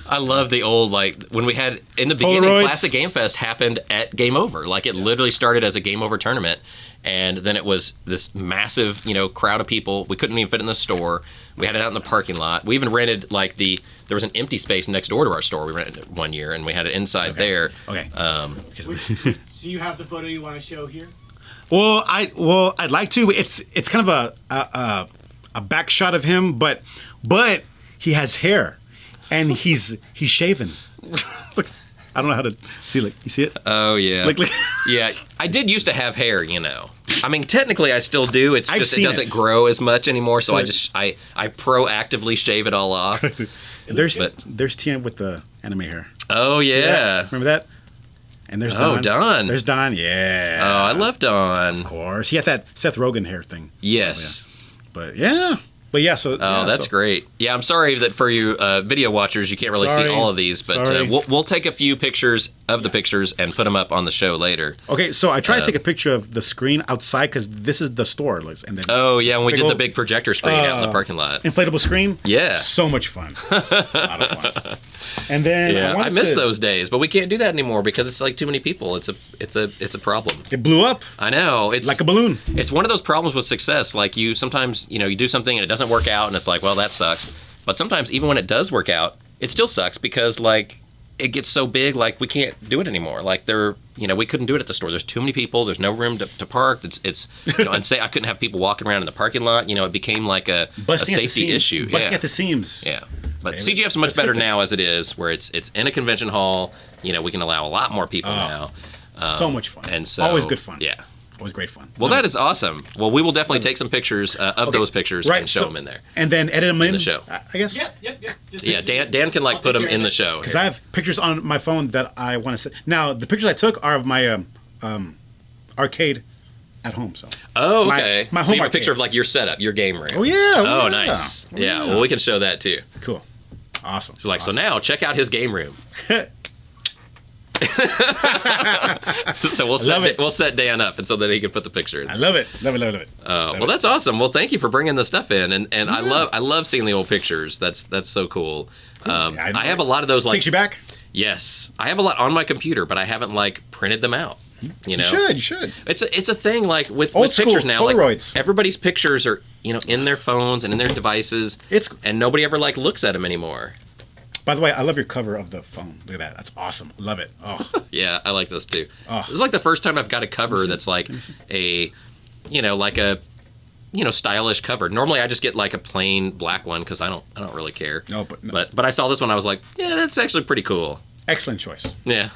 I love the old, when we had, in the beginning, Polaroids. Classic Game Fest happened at Game Over. It literally started as a Game Over tournament, and then it was this massive, crowd of people. We couldn't even fit in the store. We had it out in the parking lot. We even rented, there was an empty space next door to our store. We rented it one year, and we had it inside there. Okay. So you have the photo you want to show here? Well, I'd like to. It's kind of a back shot of him, but he has hair, and he's shaven. Look. I don't know how to see. Like, you see it? Oh yeah. Like, Yeah, I did used to have hair, you know. I mean, technically, I still do. It's I've just it seen doesn't it. grow as much anymore. So So I it- just I proactively shave it all off. there's But- there's TM with the anime hair. Oh See that? yeah. Remember that? And there's Oh, Don. Don. There's Don. Yeah. Oh, I love Dawn. Of course, he had that Seth Rogen hair thing. Yes. But yeah. So. Oh, that's great. Yeah, I'm sorry that for you video watchers, you can't really see Sorry. all of these, but Sorry. we'll take a few pictures of the pictures and put them up on the show later. Okay, so I tried to take a picture of the screen outside because this is the store, like, and then Oh yeah, when we Big did the old- big projector screen out in the parking lot. inflatable screen. Yeah. So much fun. A lot of fun. And then Yeah, I wanted miss to- those days, but we can't do that anymore because it's like too many people. It's a problem. It blew up I know. It's like a balloon. It's one of those problems with success. Like you sometimes, you do something and it doesn't work out and it's like, well, that sucks. But sometimes even when it does work out, it still sucks because like it gets so big, like we can't do it anymore. Like we couldn't do it at the store. There's too many people. There's no room to park. It's and say I couldn't have people walking around in the parking lot. It became like a Busting at the safety seams. issue. Busting Yeah. at the seams. Yeah. But Maybe. CGF's much That's better good. now as it is, where it's in a convention hall. We can allow a lot more people now. So much fun. And so always good fun. Yeah. Always great fun. Well, that is awesome. Well, we will definitely take some pictures of those pictures Right, and show so- them in there. And then edit them in the show. I guess. Yep. Just Yeah, Dan can I'll put them take care in of the it. show. Because I have pictures on my phone that I want to see. Now, the pictures I took are of my arcade at home. So. Oh, my- okay. my so home you have a arcade. picture of like your setup, your game room. Oh yeah. Oh, yeah. nice. Oh, Yeah. Well, we can show that too. Cool. Awesome. So so now check out his game room. So love it. we'll set Dan up and so that he can put the picture in. I love it. Love it. Love it. Love it. Well, that's awesome. Well, thank you for bringing the stuff in, and I love seeing the old pictures. That's so cool. I have a lot of those. Like Takes you back. yes, I have a lot on my computer, but I haven't like printed them out. You should. You should. It's a thing like with Old pictures school, now. Polaroids. Like everybody's pictures are in their phones and in their devices. And nobody ever like looks at them anymore. By the way, I love your cover of the phone. Look at that. That's awesome. Love it. Oh. Yeah, I like this too. Oh. This is like the first time I've got a cover that's like a, like a, stylish cover. Normally I just get like a plain black one because I don't really care. No. But I saw this one. I was like, yeah, that's actually pretty cool. Excellent choice. Yeah.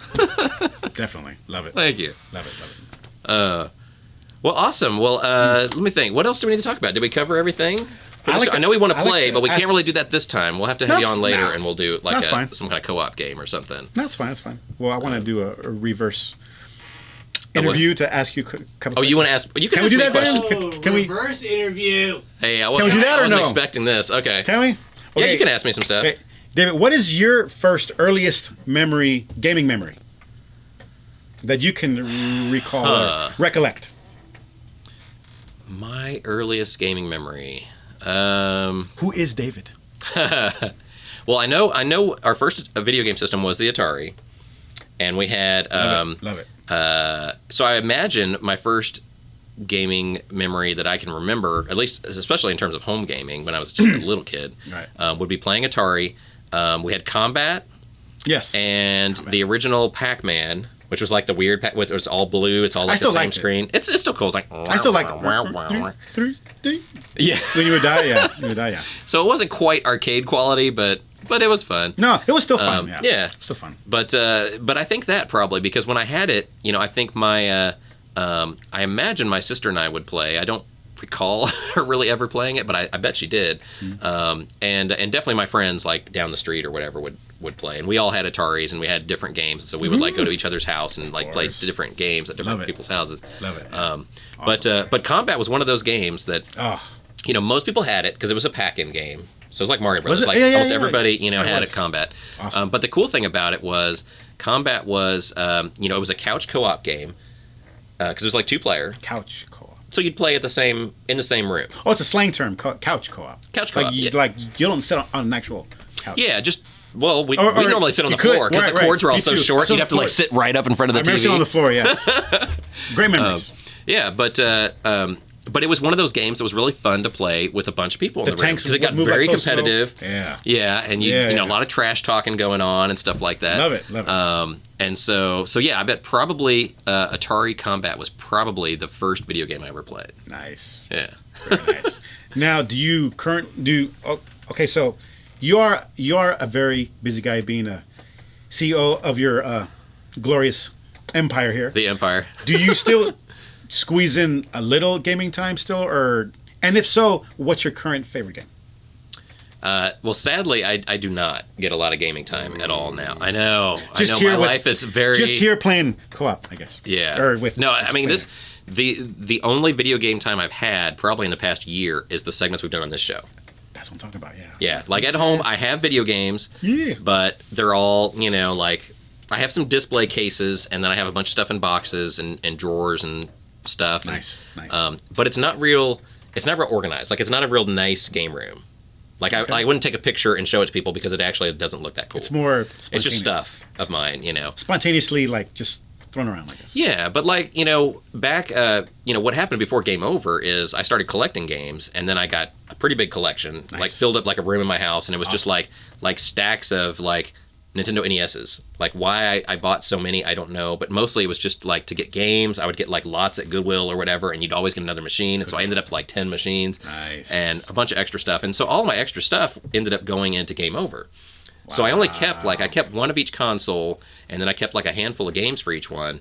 Definitely. Love it. Thank you. Love it. Love it. Well, awesome. Well, let me think. What else do we need to talk about? Did we cover everything? I know we want to I like play, to but we ask- can't really do that this time. We'll have to have you That's- on later, nah. and we'll do like That's fine. some kind of co-op game or something. That's fine. That's fine. Well, I want to do a reverse interview to ask you a couple. Oh, you want to ask? You can Can we ask do me a that, Dan? question. Can we- reverse interview? Hey, I we do that I or wasn't no? expecting this. Okay. Can we? Yeah, you can ask me some stuff. Okay. David, what is your first earliest gaming memory that you can recall or recollect? My earliest gaming memory. Who is David? Well, I know our first video game system was the Atari, and we had Love it. so I imagine my first gaming memory that I can remember, at least especially in terms of home gaming when I was just a little kid, Right. would be playing Atari. We had Combat Yes. and the original Pac-Man, which was like the weird pac, it was all blue. It's all like the still same liked it. screen. It's still cool. It's like I still like it. yeah. When you would die, yeah. You would die, yeah. So it wasn't quite arcade quality, but it was fun. No, it was still fun. yeah. Still fun. But I think that probably because when I had it, I think my I imagine my sister and I would play. I don't recall her really ever playing it, but I bet she did. And definitely my friends like down the street or whatever would play. And we all had Ataris and we had different games, so we would like go to each other's house and like play course. different games at different Love it. people's houses. Love it. But Combat was one of those games that Oh, most people had it because it was a pack-in game. So it was like Mario Brothers. it? Like Yeah, yeah, almost yeah. everybody, Yeah, it had was. a Combat. Awesome. But the cool thing about it was Combat was, it was a couch co-op game because it was like 2-player. couch co-op. So you'd play in the same room. Oh, it's a slang term. Couch co-op. Couch Like co-op, you, yeah. like you don't sit on an actual couch. Yeah, just we Or normally sit on you the could, floor because right, the cords were all me so too. short. I sit You'd on have to the like floor. sit right up in front of the I remember TV. sitting on the floor. Yes. Great memories. Yeah, but it was one of those games that was really fun to play with a bunch of people in The the room tanks because it got would move, like, very so slow. competitive. Yeah. Yeah, and Yeah, a yeah. lot of trash talking going on and stuff like that. Love it, love it. And so yeah, I bet probably Atari Combat was probably the first video game I ever played. Nice. Yeah. Very nice. Now, okay, so you are a very busy guy being a CEO of your glorious empire here, The Empire. do you still squeeze in a little gaming time still, or and if so, what's your current favorite game? Well, sadly, I do not get a lot of gaming time at all now. I know. Just I know here my with- life is very... Just here playing co-op, I guess. Yeah. Or with no, I mean, the only video game time I've had probably in the past year is the segments we've done on this show. That's what I'm talking about. Yeah. Yeah, like at home, I have video games, Yeah. but they're all, like, I have some display cases, and then I have a bunch of stuff in boxes and drawers and stuff. Nice. But it's not real organized. Like, it's not a real nice game room. Like, I wouldn't take a picture and show it to people because it actually doesn't look that cool. It's more. It's just stuff of mine, Spontaneously, like just thrown around, I guess. Yeah, but like, back, what happened before Game Over is I started collecting games, and then I got a pretty big collection, like filled up like a room in my house, and it was just like stacks of like Nintendo NESs. Like why I bought so many, I don't know, but mostly it was just like to get games. I would get like lots at Goodwill or whatever, and you'd always get another machine, and so I ended up with like 10 machines. Nice. And a bunch of extra stuff, and so all my extra stuff ended up going into Game Over. So I only kept I kept one of each console, and then I kept like a handful of games for each one,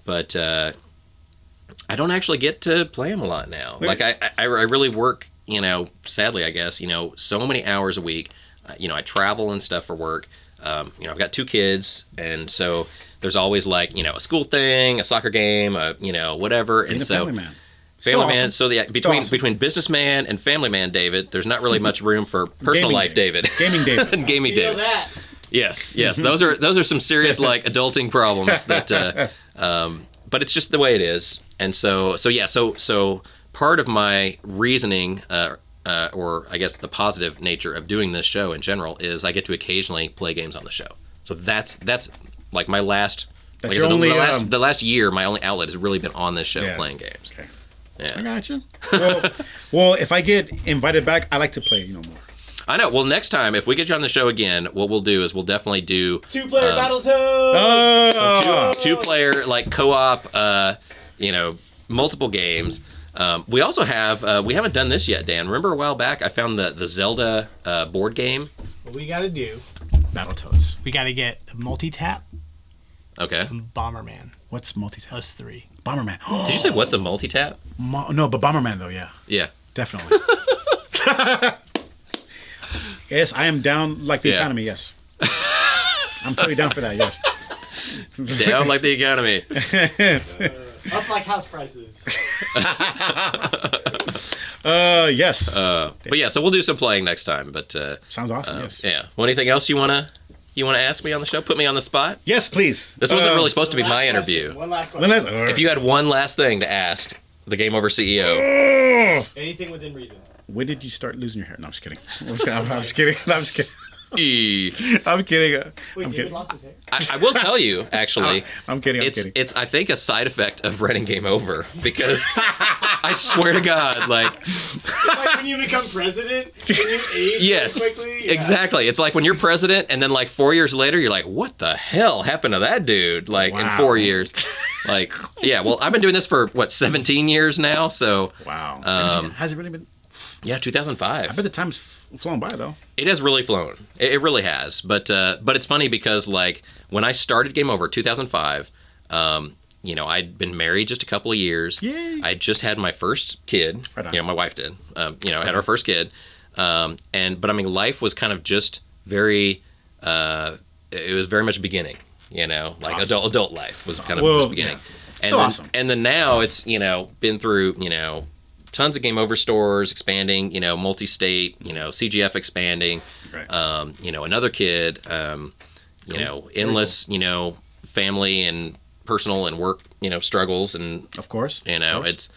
but I don't actually get to play them a lot now. Wait. Like I really work, sadly I guess, so many hours a week. I travel and stuff for work. I've got 2 kids, and so there's always like a school thing, a soccer game, whatever, and Being a so. family man. Family Still man. awesome. So yeah, between businessman and family man, David, there's not really much room for personal Gaming life, David. Gaming David. and gaming Feel David. that. Yes. Those are some serious like adulting problems that. But it's just the way it is, and so part of my reasoning, or I guess the positive nature of doing this show in general, is I get to occasionally play games on the show. So that's like my last. That's Like I your said, only, the last year, my only outlet has really been on this show playing games. Okay. I Yeah, gotcha. Well, if I get invited back, I like to play, more. I know. Well, next time if we get you on the show again, what we'll do is we'll definitely do 2-player Battletoads. Oh, two-player like co-op, multiple games. We also have we haven't done this yet, Dan. Remember a while back I found the Zelda board game. What we gotta do? Battletoads. We gotta get a multi-tap Okay. and Bomberman. What's multi-tap? Us 3. Bomberman. Did you say what's a multi-tap? No, but Bomberman though, yeah, Yeah. definitely. Yes, I am down like the Yeah. economy. Yes, I'm totally down for that. Yes. Down like the economy. Up like house prices. Yes. But yeah, so we'll do some playing next time. But Sounds awesome. Yes. yeah. Well, anything else you wanna ask me on the show? Put me on the spot. Yes, please. This wasn't really supposed to be Last my question. interview. One last When question. that's- If you had one last thing to ask the Game Over CEO, Anything within reason. When did you start losing your hair? No, I'm just kidding. I'm just kidding. I'm just kidding. E. I'm kidding. Wait, I'm David kidding. lost his hair? I will tell you, actually. I'm kidding. I'm kidding. It's I think a side effect of running Game Over because I swear to God, like Like when you become president, when you age yes, really quickly. Yeah. exactly. It's like when you're president, and then like 4 years later, you're like, what the hell happened to that dude? Like in Wow. 4 years, like yeah. Well, I've been doing this for 17 years now. So Wow. Um, 17. Has it really been? yeah, 2005. I bet the time's flown by though. It has really flown. It really has. But it's funny because like when I started Game Over 2005, I'd been married just a couple of years. Yay. I just had my first kid. Right on. My wife did. I had our first kid. But I mean, life was kind of just very. It was very much beginning. Like Awesome. adult life was kind of Well, just beginning. yeah. And Still then, awesome. And then now it's been through tons of Game Over stores expanding, multi-state, CGF expanding, Right. Another kid, endless, family and personal and work, struggles, and Of course. it's,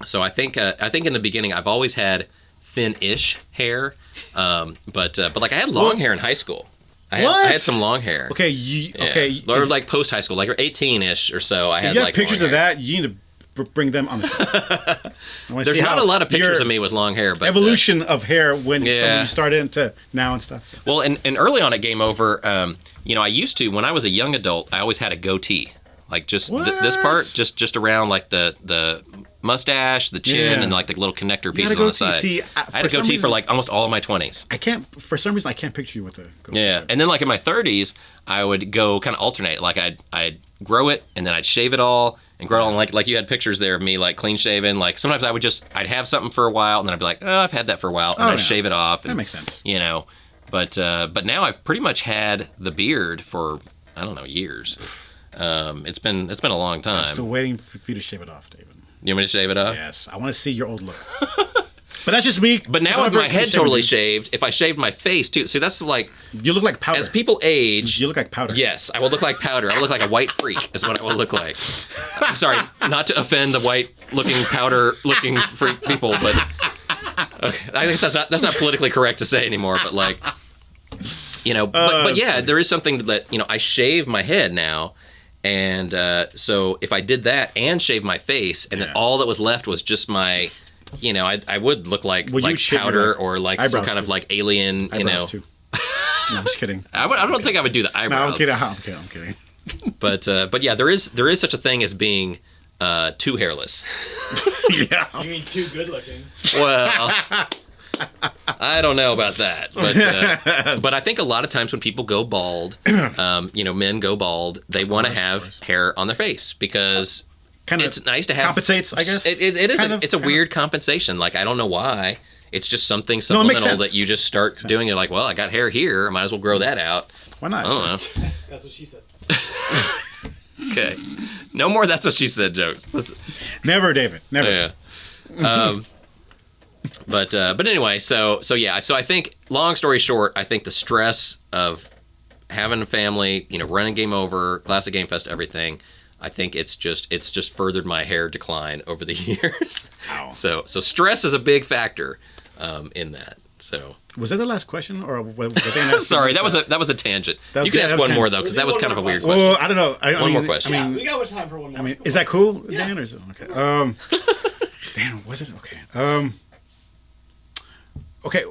so I think in the beginning I've always had thin-ish hair, but like I had long hair in high school. I had some long hair. Okay. Yeah. Okay. Or like post high school, like 18-ish or so. I If had you have like pictures long of hair. that, you need to bring them on the show. I wanna There's see not how a lot of pictures your of me with long hair, but evolution of hair when, from Yeah. when you started into now and stuff. well, and early on at Game Over, I used to when I was a young adult, I always had a goatee, like just this What? part, just around like the mustache, the chin, Yeah. and like the little connector You pieces had a on the goatee. side. See, I had a goatee for like almost all of my 20s. I can't. For some reason, I can't picture you with a goatee. Yeah, and then like in my 30s, I would go kind of alternate. Like I'd grow it, and then I'd shave it all, and grow it all. And like you had pictures there of me like clean shaven. Like sometimes I'd have something for a while, and then I'd be like, oh, I've had that for a while, and I'd shave it off. And, That makes sense. You know, but now I've pretty much had the beard for I don't know years. It's been a long time. I'm still waiting for you to shave it off, David. You want me to shave it up? Yes, I want to see your old look. But that's just me. But now with my head totally shaved, if I shaved my face too, see that's like you look like powder. as people age, You look like powder. yes, I will look like powder. I will look like a white freak is what I will look like. I'm sorry, not to offend the white-looking powder-looking freak people, but okay, I guess that's not politically correct to say anymore. But like, you know, but yeah, there is something that I shave my head now. And so if I did that and shaved my face, and then all that was left was just my, I would look like powder or like some kind of like alien, Eyebrows too. No, I'm just kidding. I don't think I would do the eyebrows. No, I'm kidding. But yeah, there is such a thing as being too hairless. Yeah. You mean too good looking? Well, I don't know about that, but I think a lot of times when people go bald, men go bald, they want to have hair on their face because it's nice to have. Compensates, I guess. It is. It's a weird compensation. Like I don't know why. It's just something supplemental that you just start doing. You're like, well, I got hair here. I might as well grow that out. Why not? I don't know. That's what she said. Okay. No more that's what she said jokes. Never, David. Never. Yeah. But anyway, so yeah, so I think long story short, I think the stress of having a family, running Game Over, Classic Game Fest, everything, I think it's just furthered my hair decline over the years. Wow. So stress is a big factor in that. So Was that the last question, or was that sorry, that was a tangent. You can ask one more though, because that was kind of a weird question. Well, I don't know. One more question. Yeah, we got much time for one more. I mean, is that cool, Dan? Or is it okay? Damn, was it okay? Okay.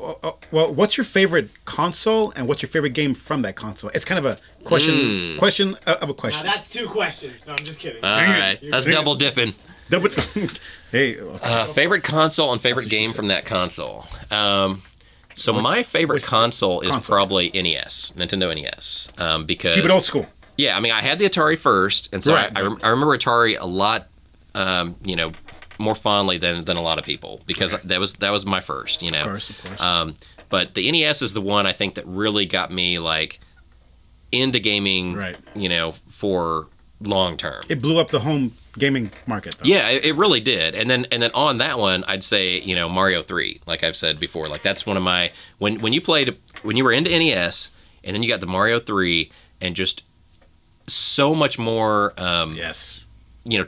Well, what's your favorite console, and what's your favorite game from that console? It's kind of a question. Question of a question. Now that's two questions. No, I'm just kidding. All right, that's double dipping. Hey. Favorite console and favorite game from that console. So my favorite console is probably NES, Nintendo NES, because Keep it old school. Yeah, I mean, I had the Atari first, and so Right. I remember Atari a lot, more fondly than a lot of people because that was my first, Of course. But the NES is the one I think that really got me like into gaming, Right. For long term. It blew up the home gaming market, though. Yeah, it really did. And then on that one, I'd say, Mario 3, like I've said before. Like that's one of my when you were into NES and then you got the Mario 3 and just so much more Yes.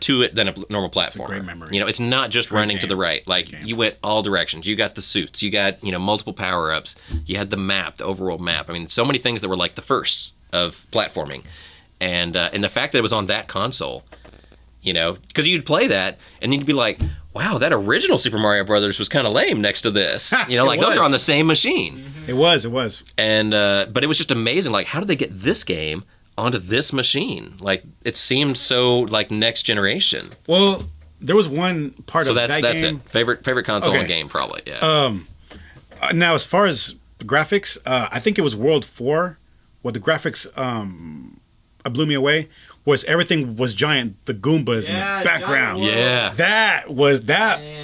to it than a normal platform. great memory. It's not just running to the right. Like you went all directions. You got the suits, you got, multiple power-ups. You had the map, the overworld map. I mean, so many things that were like the firsts of platforming. And the fact that it was on that console, because you'd play that and you'd be like, wow, that original Super Mario Brothers was kind of lame next to this. Like those are on the same machine. It was. And but it was just amazing. Like, how did they get this game onto this machine? Like, it seemed so like next generation. Well, there was one part So of that's that game. it. Favorite console Okay. and game probably. Yeah. Now, as far as the graphics, I think it was World 4, where the graphics blew me away. Was everything was giant, the Goombas in the background. giant Yeah.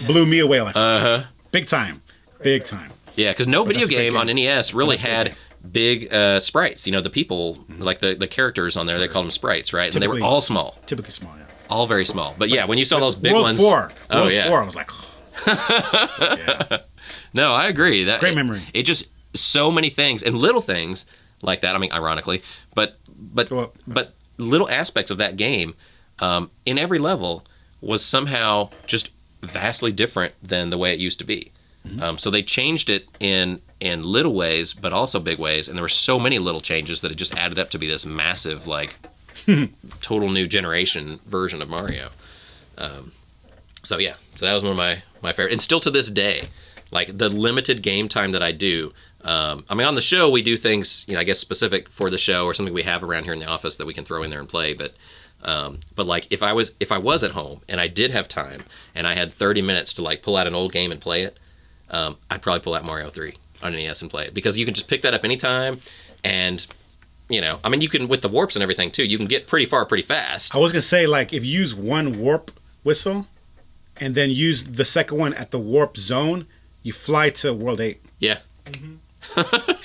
Blew me away like Uh-huh. big time. Yeah, because no video that's a great game on game. NES really had big sprites. The people, like the characters on there, they called them sprites, right? And they were Typically- all small. Typically small, yeah. All very small. But yeah, when you saw those big World ones. 4. Oh, World yeah. 4, I was like, yeah. No, I agree. That Great memory. It just so many things and little things like that. I mean, ironically, but Well- little aspects of that game in every level was somehow just vastly different than the way it used to be. So they changed it in little ways, but also big ways, and there were so many little changes that it just added up to be this massive, like, total new generation version of Mario. So yeah, so that was one of my favorite, and still to this day, like the limited game time that I do. I mean, on the show we do things, I guess specific for the show or something we have around here in the office that we can throw in there and play. But But like if I was at home and I did have time and I had 30 minutes to like pull out an old game and play it, I'd probably pull out Mario 3 on NES and play it, because you can just pick that up anytime. And I mean, you can, with the warps and everything too, you can get pretty far pretty fast. I was gonna say, like, if you use one warp whistle and then use the second one at the warp zone, you fly to World 8 Yeah.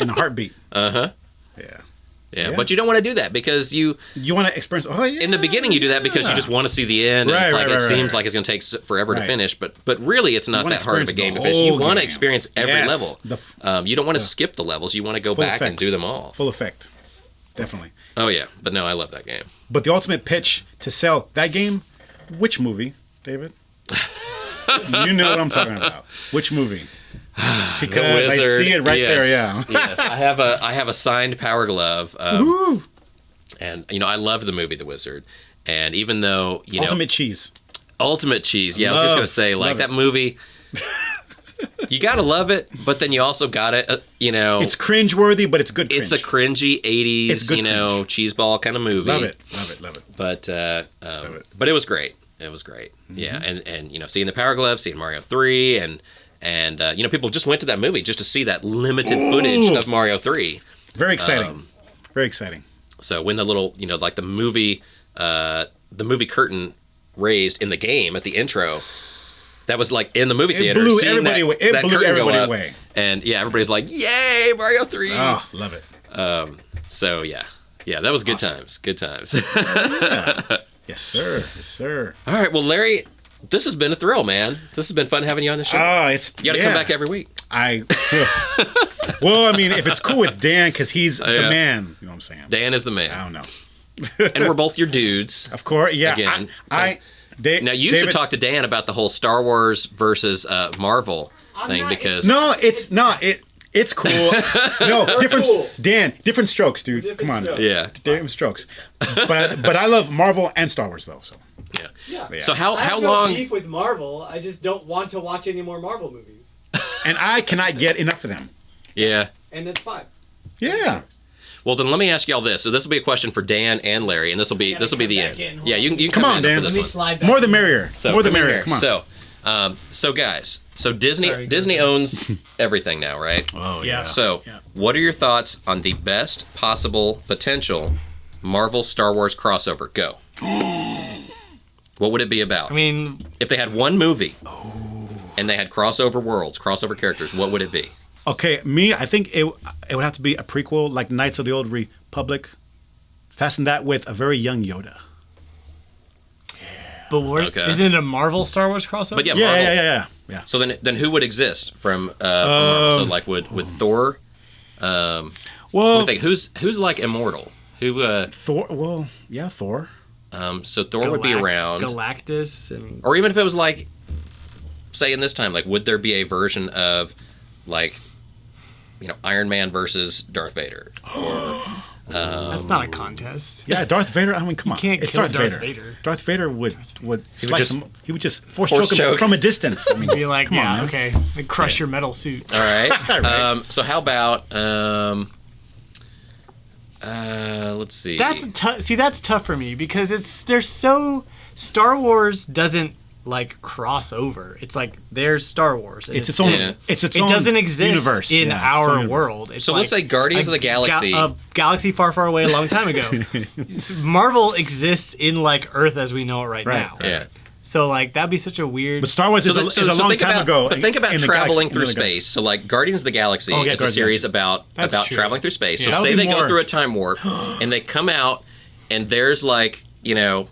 in a heartbeat. Uh-huh. Yeah. Yeah, but you don't want to do that because you want to experience. Oh yeah. in the beginning you do that because you just want to see the end, and Right, it's like right, it right, seems right. like it's going to take forever to Right. finish, but really it's not wanna that hard of a game experience to the finish. You whole want to game. experience every Yes. level. You don't want to skip the levels. You want to go Full back and effect. do them all. Full effect. Definitely. Oh yeah, but no, I love that game. But the ultimate pitch to sell that game, which movie, David? You know what I'm talking about. Which movie? Because I see it right there. Yeah. Yes, I have a signed Power Glove. Woo! And I love the movie The Wizard. And even though Ultimate cheese. Ultimate cheese. Yeah, I was just gonna say, like, love that it. movie. You gotta love it, but then you also gotta, It's cringeworthy, but it's good. Cringe. it's a cringy '80s, It's good cringe. cheeseball kind of movie. Love it. Love it. Love it. But it. but it was great. It was great. Yeah, and seeing the Power Glove, seeing Mario 3, and people just went to that movie just to see that limited footage of Mario 3. Very exciting. Very exciting. So when the little, like the movie curtain raised in the game at the intro, that was like in the movie theater. blew seeing everybody away. It that blew curtain go everybody up, away. And yeah, everybody's like, "Yay, Mario 3!" Oh, love it. So yeah, that was good times. Good times. Yeah. Yes, sir. Yes, sir. All right, well, Larry, this has been a thrill, man. This has been fun having you on the show. You got to come back every week. Well, I mean, if it's cool with Dan, because he's the man. You know what I'm saying? Dan is the man. I don't know. And we're both your dudes. Of course, yeah. Again, Now you should talk to Dan about the whole Star Wars versus Marvel thing, because No, it's not. It's cool. No, different. cool. Dan, different strokes, dude. Different Come on. strokes. yeah. Different strokes. But I love Marvel and Star Wars though. So Yeah. Yeah. So I how have no long? beef with Marvel. I just don't want to watch any more Marvel movies, and I cannot get enough of them. Yeah. and that's fine. Yeah. Well, then let me ask y'all this. So this will be a question for Dan and Larry, and this will be Gotta the come end. back in. Hold Yeah, you on. can Come come on, in Dan. for Let this me one. slide back. More the in. merrier. So More the come in merrier. here. Come on. So guys, so Disney Sorry, Disney go owns everything now, right? Oh Yeah. So, what are your thoughts on the best possible potential Marvel Star Wars crossover? Go. What would it be about? I mean, If they had one movie and they had crossover worlds, crossover characters, what would it be? Okay, I think it would have to be a prequel like Knights of the Old Republic. Fasten that with a very young Yoda. but Okay. isn't it a Marvel Star Wars crossover? But yeah, Marvel. Yeah. So then who would exist from Marvel? So like would Thor? Let me Well, think. Who's like immortal? Who? Thor. Well, yeah, Thor. So Thor would be around, Galactus and or even if it was like, say in this time, like would there be a version of, like, Iron Man versus Darth Vader? Or that's not a contest. Yeah, Darth Vader. I mean, come on, can't it's kill Darth Darth Vader. Vader. Darth Vader would slice just him. He would just force force choke him choke. from a distance. I mean, Be like, come on, yeah, man. okay, and crush your metal suit. all right. Right. So how about let's see. That's tough. See, that's tough for me because Star Wars doesn't like cross over. It's like there's Star Wars. And It's its own. Yeah. It's its It own doesn't exist universe in Yeah, it's its own our universe. world. It's So let's say Guardians of the Galaxy. A galaxy far, far away, a long time ago. Marvel exists in like Earth as we know it right Right, now. right. Yeah. So like that'd be such a weird. But Star Wars is a long think time about, ago. But think about in the traveling galaxy- through in the galaxy. space. So like Guardians of the Galaxy Oh, yeah, is a Guardians of the series Galaxy. That's about true. traveling through space. Yeah. So That would say be they go more- through a time warp and they come out and there's like, That would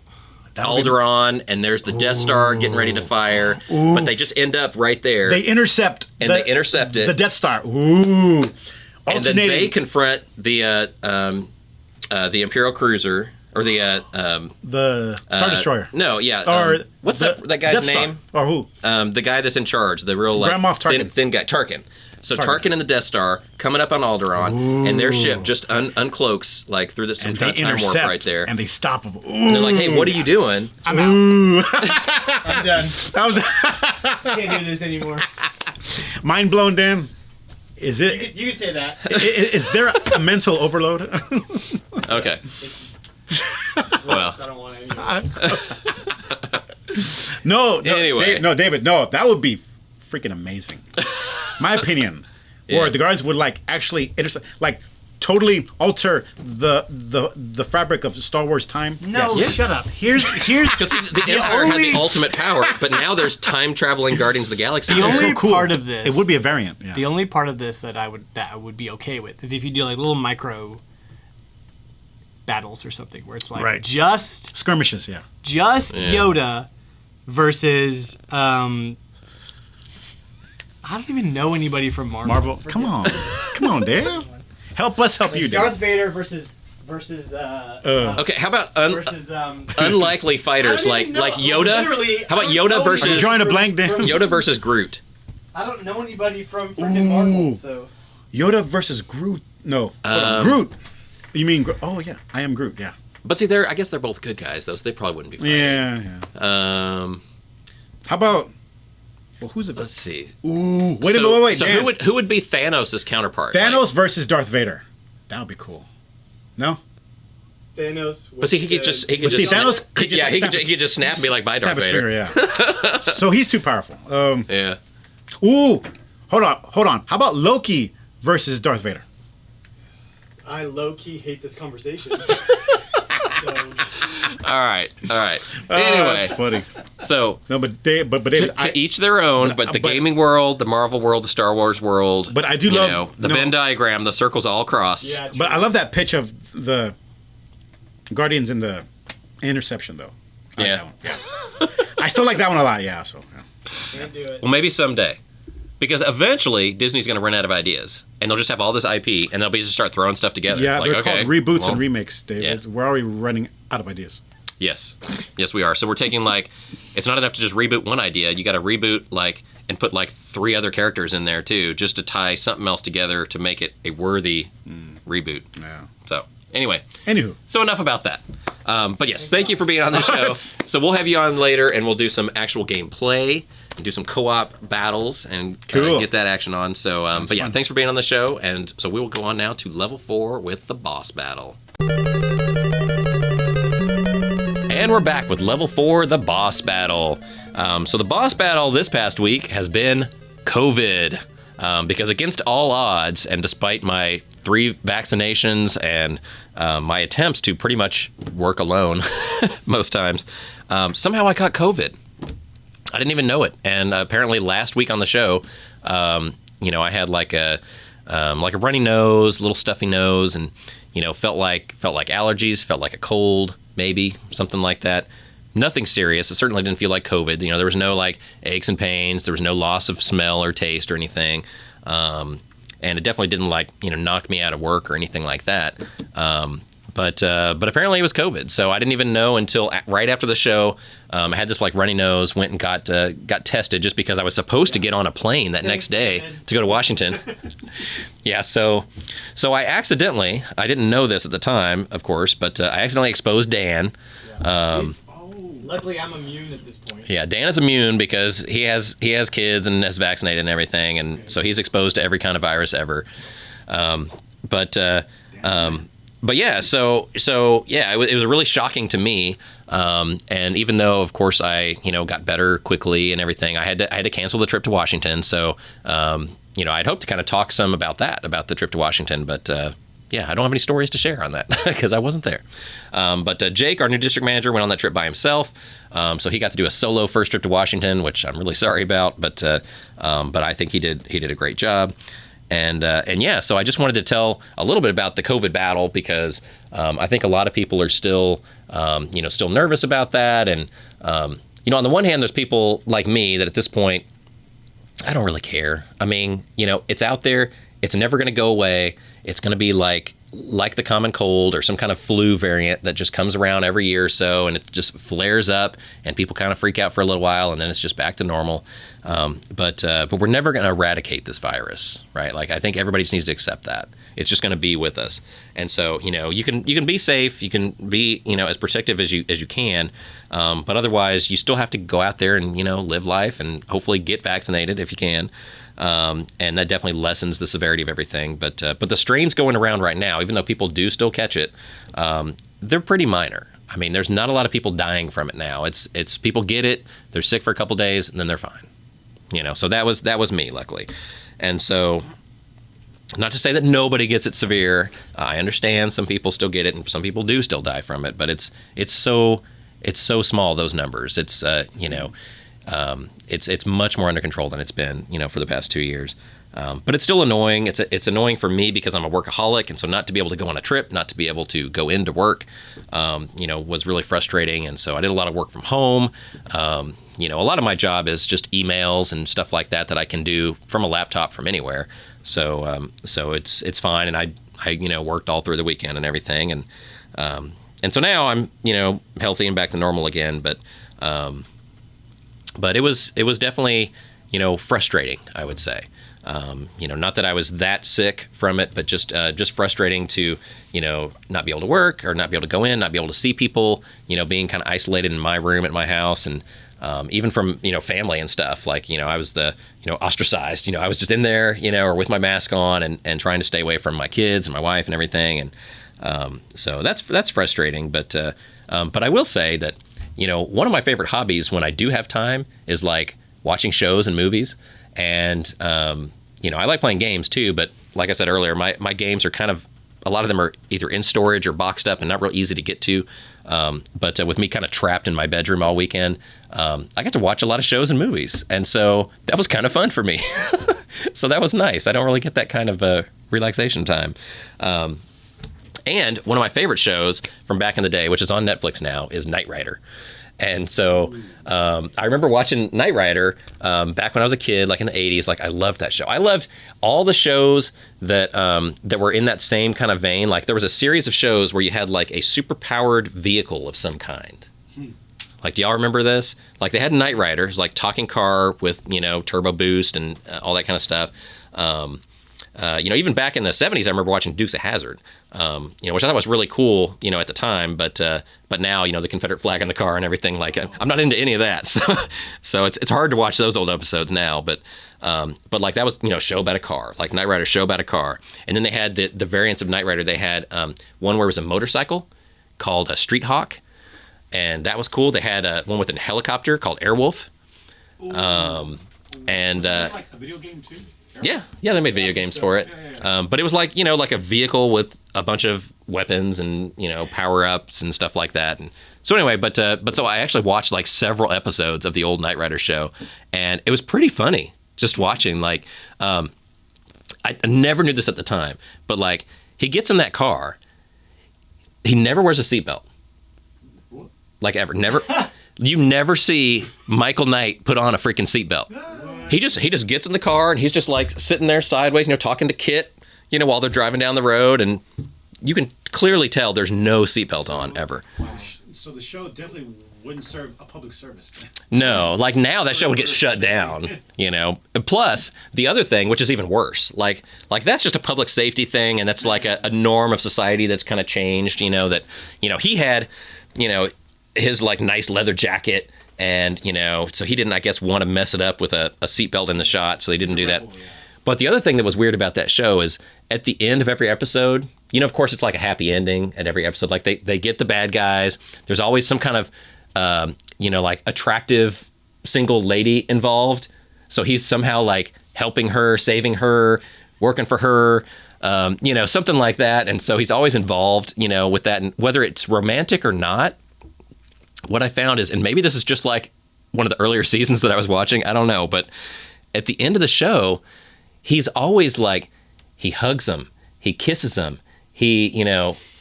be- Alderaan and there's the Death Star getting ready to fire, but they just end up right there. They intercept. They intercept it. The Death Star. Ooh. And then they confront the Imperial cruiser or the Star Destroyer. No, yeah. Or what's the that guy's Death Star. name? Or who? The guy that's in charge, the real like Grand Moff Tarkin. thin guy, Tarkin. So Tarkin. Tarkin and the Death Star coming up on Alderaan, and their ship just uncloaks like through some And kind they of time warp intercept. right there. And they stop them. And they're like, "Hey, what are you doing?" I'm out. I'm done. Can't do this anymore. Mind blown, Dan. Is it? You could say that. Is there a mental overload? Okay. Well. I don't want any. No, Anyway. David, no, that would be freaking amazing. My opinion, Yeah. or the Guardians would like actually like totally alter the fabric of Star Wars time. No, Yeah. shut up. Here's Because the Empire had the ultimate power, but now there's time traveling Guardians of the Galaxy. The there. only so cool. part of this. It would be a variant. Yeah. The only part of this that I would be okay with is if you do like little micro battles or something where it's like Right. just Skirmishes. Yeah. Yeah. Yoda versus I don't even know anybody from Marvel. Marvel. Come on, Dave. Help us help you, Darth Dave. Vader versus Okay, how about versus unlikely fighters I like don't even know. Yoda? Literally, How about I don't Yoda know versus Are you drawing a blank, Dave? Yoda versus Groot? I don't know anybody from freaking Ooh. Marvel, so Yoda versus Groot. No, Groot. You mean? Oh yeah, I am Groot. Yeah. But see, I guess they're both good guys, though, so they probably wouldn't be fighting. Yeah. How about? Well, who's it? Let's see. Ooh, wait. So Dan. who would be Thanos' counterpart? Thanos versus Darth Vader. That would be cool. No. Thanos. But see, he could just But see, Thanos could just, like, he snap could just snap and be like, "Bye, snap Darth his Vader." finger, yeah. So he's too powerful. Yeah. Ooh, hold on. How about Loki versus Darth Vader? I low key hate this conversation. So, All right. Anyway, that's funny. so No, but David, to each their own. But the gaming world, the Marvel world, the Star Wars world. But I do you love- know, the no. Venn diagram. The circles all cross. yeah, but I love that pitch of the Guardians in the interception, though. I like Yeah. that one. Yeah. I still like that one a lot. Yeah. So. Yeah. can't do it. Well, maybe someday. Because eventually Disney's going to run out of ideas, and they'll just have all this IP, and they'll be just start throwing stuff together. Yeah, like, they're okay, called reboots well, and remakes, David. yeah. We're already running out of ideas. Yes, we are. So we're taking it's not enough to just reboot one idea. You got to reboot and put 3 other characters in there too, just to tie something else together to make it a worthy reboot. Yeah. So anyway, Anywho. so enough about that. But yes, thank you for being on the show. So we'll have you on later, and we'll do some actual gameplay and do some co-op battles and Cool. get that action on. So, but yeah, fun. thanks for being on the show. And so we will go on now to level 4 with the boss battle. And we're back with level 4, the boss battle. So the boss battle this past week has been COVID. Because against all odds, and despite my 3 vaccinations and my attempts to pretty much work alone most times, somehow I caught COVID. I didn't even know it. And apparently last week on the show, I had like a runny nose, little stuffy nose, and felt like allergies, felt like a cold, maybe something like that. Nothing serious. It certainly didn't feel like COVID. There was no aches and pains. There was no loss of smell or taste or anything. And it definitely didn't knock me out of work or anything like that. But apparently it was COVID. So I didn't even know until right after the show. I had this runny nose, went and got tested just because I was supposed to get on a plane that next day to go to Washington. Yeah, so I didn't know this at the time, of course, but I accidentally exposed Dan. Luckily, I'm immune at this point. Yeah, Dan is immune because he has kids and is vaccinated and everything, and so he's exposed to every kind of virus ever. But yeah, so yeah, it was really shocking to me. And even though, of course, I got better quickly and everything, I had to cancel the trip to Washington. So I'd hoped to kind of talk some about the trip to Washington, but. Yeah, I don't have any stories to share on that because I wasn't there. But Jake, our new district manager, went on that trip by himself. So he got to do a solo first trip to Washington, which I'm really sorry about. But I think he did a great job. And yeah, so I just wanted to tell a little bit about the COVID battle because I think a lot of people are still still nervous about that. And on the one hand, there's people like me that at this point, I don't really care. I mean, it's out there. It's never going to go away. It's going to be like the common cold or some kind of flu variant that just comes around every year or so, and it just flares up, and people kind of freak out for a little while, and then it's just back to normal. But we're never going to eradicate this virus, right? I think everybody just needs to accept that. It's just going to be with us. And so, you can be safe, you can be, as protective as you can, but otherwise you still have to go out there and, live life and hopefully get vaccinated if you can. And that definitely lessens the severity of everything. But the strains going around right now, even though people do still catch it, they're pretty minor. I mean, there's not a lot of people dying from it now. It's people get it, they're sick for a couple days, and then they're fine. So that was me, luckily. And so, not to say that nobody gets it severe. I understand some people still get it, and some people do still die from it. But it's so small, those numbers. It's it's much more under control than it's been for the past 2 years. But it's still annoying. It's annoying for me because I'm a workaholic, and so not to be able to go on a trip, not to be able to go into work, was really frustrating. And so I did a lot of work from home. A lot of my job is just emails and stuff like that I can do from a laptop from anywhere. So it's fine. And I worked all through the weekend and everything. And so now I'm healthy and back to normal again. But it was definitely frustrating, I would say. Not that I was that sick from it, but just frustrating to, not be able to work or not be able to go in, not be able to see people, being kind of isolated in my room at my house. And even from, family and stuff, like, I was the, ostracized, I was just in there, or with my mask on and trying to stay away from my kids and my wife and everything. And so that's frustrating. But I will say that, one of my favorite hobbies when I do have time is like watching shows and movies. And, I like playing games too, but like I said earlier, my games are kind of, a lot of them are either in storage or boxed up and not real easy to get to. But with me kind of trapped in my bedroom all weekend, I got to watch a lot of shows and movies. And so that was kind of fun for me. So that was nice. I don't really get that kind of relaxation time. And one of my favorite shows from back in the day, which is on Netflix now, is Knight Rider. And so I remember watching Knight Rider back when I was a kid, like in the 80s. Like, I loved that show. I loved all the shows that were in that same kind of vein. Like, there was a series of shows where you had like a super-powered vehicle of some kind. Like, do y'all remember this? Like, they had Knight Rider, it was like talking car with, turbo boost and all that kind of stuff. Even back in the 70s, I remember watching Dukes of Hazzard, which I thought was really cool, at the time. But now, the Confederate flag in the car and everything, like, I'm not into any of that. So it's hard to watch those old episodes now. But like, that was, show about a car, like Knight Rider, show about a car. And then they had the variants of Knight Rider. They had one where it was a motorcycle called a Street Hawk. And that was cool. They had one with a helicopter called Airwolf. Like a video game too? Yeah, they made video games for it. But it was like, like a vehicle with a bunch of weapons and, power-ups and stuff like that. And so anyway, but so I actually watched like several episodes of the old Knight Rider show, and it was pretty funny just watching. Like, I never knew this at the time, but like, he gets in that car, he never wears a seatbelt. Like, ever. Never. You never see Michael Knight put on a freaking seatbelt. He just gets in the car and he's just like sitting there sideways, talking to Kit, while they're driving down the road, and you can clearly tell there's no seatbelt on ever. So the show definitely wouldn't serve a public service. No, like now that show would get shut down, Plus, the other thing, which is even worse, like that's just a public safety thing, and that's like a norm of society that's kind of changed, that, he had, his like nice leather jacket, and so he didn't, I guess, want to mess it up with a seatbelt in the shot, so he didn't do that. But the other thing that was weird about that show is at the end of every episode, of course it's like a happy ending at every episode. Like, they get the bad guys. There's always some kind of like attractive single lady involved, so he's somehow like helping her, saving her, working for her, something like that. And so he's always involved, with that, and whether it's romantic or not. What I found is, and maybe this is just like one of the earlier seasons that I was watching, I don't know, but at the end of the show, he's always like, he hugs him, he kisses him, he,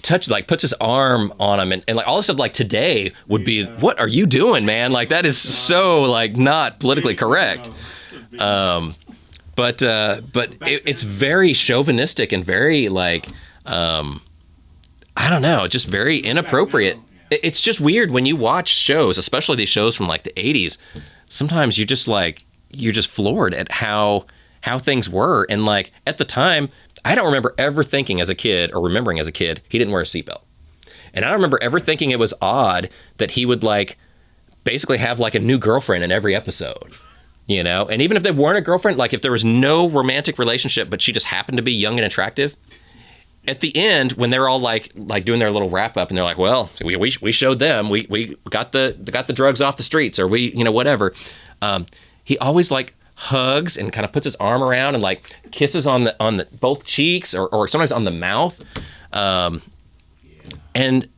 touches, like, puts his arm on him, and like all this stuff, like today would be, what are you doing, man? Like, that is so like not politically correct. But it's very chauvinistic and very like, I don't know, just very inappropriate. It's just weird when you watch shows, especially these shows from like the 80s. Sometimes you're just floored at how things were. And like at the time, I don't remember ever thinking as a kid, or remembering as a kid, he didn't wear a seatbelt. And I don't remember ever thinking it was odd that he would like basically have like a new girlfriend in every episode. And even if they weren't a girlfriend, like if there was no romantic relationship, but she just happened to be young and attractive, at the end, when they're all like doing their little wrap up, and they're like, "Well, we showed them, we got the drugs off the streets, or we whatever." He always like hugs and kind of puts his arm around and like kisses on the both cheeks or sometimes on the mouth. And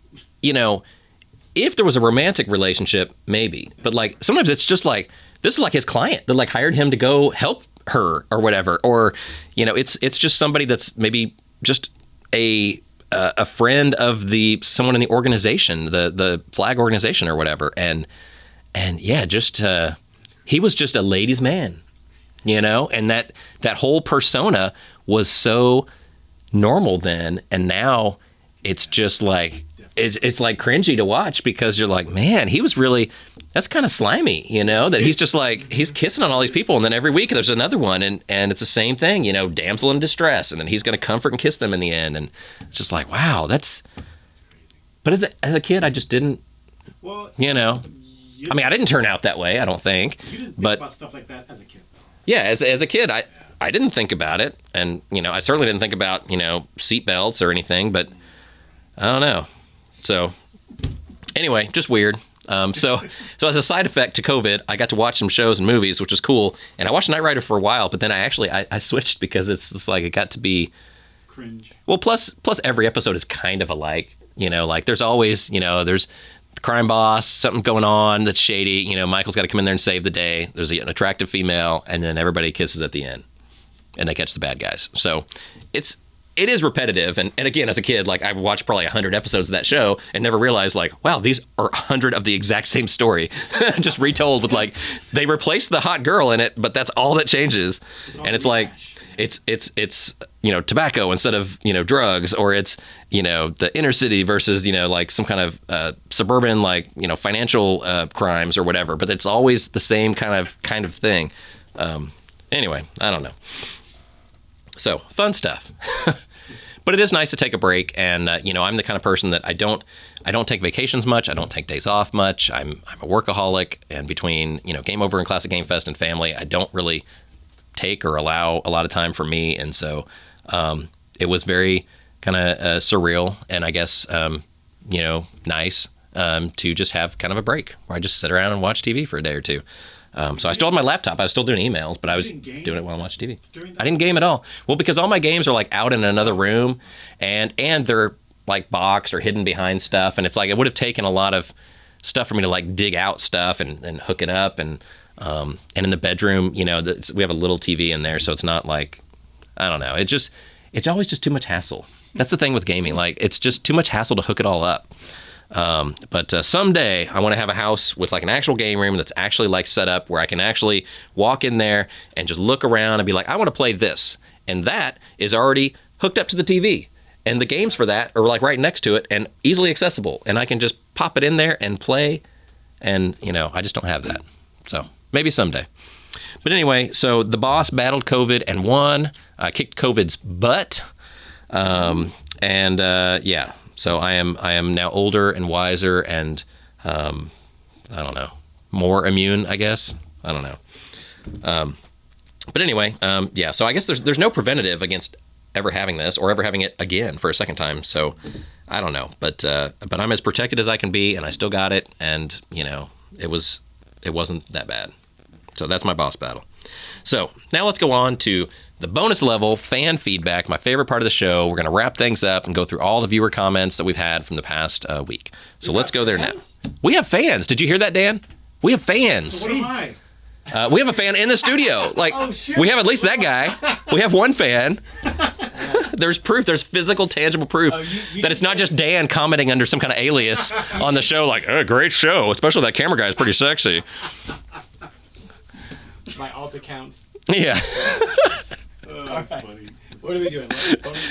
if there was a romantic relationship, maybe, but like sometimes it's just like this is like his client that like hired him to go help her or whatever, or it's just somebody that's maybe just a friend of someone in the organization, the flag organization or whatever, and yeah, just he was just a ladies' man, and that whole persona was so normal then, and now it's just like it's like cringy to watch because you're like, man, he was really, that's kind of slimy, that he's just like, he's kissing on all these people, and then every week there's another one, and it's the same thing, damsel in distress, and then he's going to comfort and kiss them in the end, and it's just like, wow, but as a kid, I just didn't, I mean, I didn't turn out that way, I don't think. You didn't think but about stuff like that as a kid, though. Yeah, as a kid, I didn't think about it, and I certainly didn't think about seat belts or anything, but I don't know. So anyway, just weird. So as a side effect to COVID, I got to watch some shows and movies, which was cool. And I watched Knight Rider for a while, but then I switched because it's just like it got to be Cringe. Well, plus every episode is kind of alike. Like there's always there's the crime boss, something going on that's shady. Michael's got to come in there and save the day. There's an attractive female, and then everybody kisses at the end, and they catch the bad guys. So it is repetitive, and again, as a kid, like I watched probably 100 episodes of that show and never realized like, wow, these are 100 of the exact same story, just retold with like they replaced the hot girl in it, but that's all that changes, and it's like it's tobacco instead of drugs, or it's the inner city versus like some kind of suburban like financial crimes or whatever, but it's always the same kind of thing. Anyway, I don't know. So fun stuff. But it is nice to take a break, and I'm the kind of person that I don't take vacations much. I don't take days off much. I'm a workaholic, and between Game Over and Classic Game Fest and family, I don't really take or allow a lot of time for me, and so it was very kind of surreal, and I guess nice to just have kind of a break where I just sit around and watch TV for a day or two. So I still had my laptop. I was still doing emails, but I was doing it while I watched TV. I didn't game at all. Well, because all my games are like out in another room, and they're like boxed or hidden behind stuff, and it's like it would have taken a lot of stuff for me to like dig out stuff and hook it up, and in the bedroom, we have a little TV in there, so it's not like, I don't know. It's always just too much hassle. That's the thing with gaming. Like it's just too much hassle to hook it all up. But someday I want to have a house with like an actual game room that's actually like set up where I can actually walk in there and just look around and be like, I want to play this. And that is already hooked up to the TV. And the games for that are like right next to it and easily accessible. And I can just pop it in there and play. And, I just don't have that. So maybe someday. But anyway, so the boss battled COVID and won, kicked COVID's butt. Yeah. So I am now older and wiser and, I don't know, more immune, I guess. I don't know. But anyway, yeah, so I guess there's no preventative against ever having this or ever having it again for a second time. So I don't know, but I'm as protected as I can be, and I still got it. And, it wasn't that bad. So that's my boss battle. So now let's go on to the bonus level fan feedback, my favorite part of the show. We're going to wrap things up and go through all the viewer comments that we've had from the past week. So let's go there now. We have fans. Did you hear that, Dan? We have fans. What am I? We have a fan in the studio. Like, we have at least that guy. We have one fan. There's proof. There's physical, tangible proof that it's not just Dan commenting under some kind of alias on the show like, oh, great show. Especially that camera guy is pretty sexy. My alt accounts. Yeah. All right. Funny. What are we doing?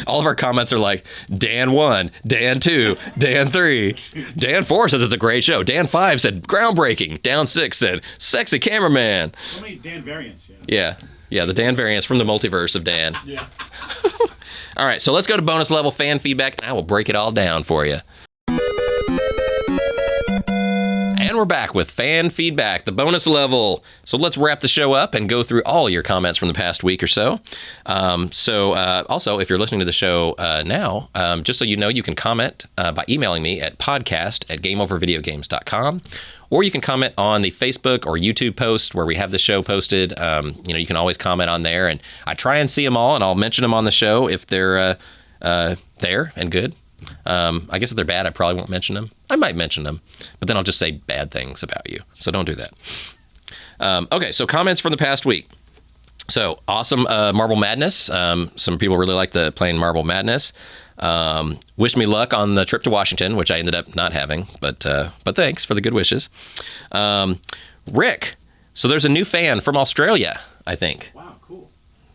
All of our comments are like, Dan 1, Dan 2, Dan 3. Dan 4 says it's a great show. Dan 5 said groundbreaking. Dan 6 said sexy cameraman. So many Dan variants, Yeah, the Dan variants from the multiverse of Dan. Yeah. All right, so let's go to bonus level fan feedback, and I will break it all down for you. And we're back with fan feedback, the bonus level. So let's wrap the show up and go through all your comments from the past week or so. Also, if you're listening to the show now, just so you know, you can comment by emailing me at podcast@gameovervideogames.com. Or you can comment on the Facebook or YouTube post where we have the show posted. You can always comment on there. And I try and see them all, and I'll mention them on the show if they're there and good. I guess if they're bad, I probably won't mention them. I might mention them, but then I'll just say bad things about you. So don't do that. Okay, so comments from the past week. So awesome Marble Madness. Some people really like playing Marble Madness. Wish me luck on the trip to Washington, which I ended up not having, but thanks for the good wishes. Rick. So there's a new fan from Australia, I think. Wow, cool.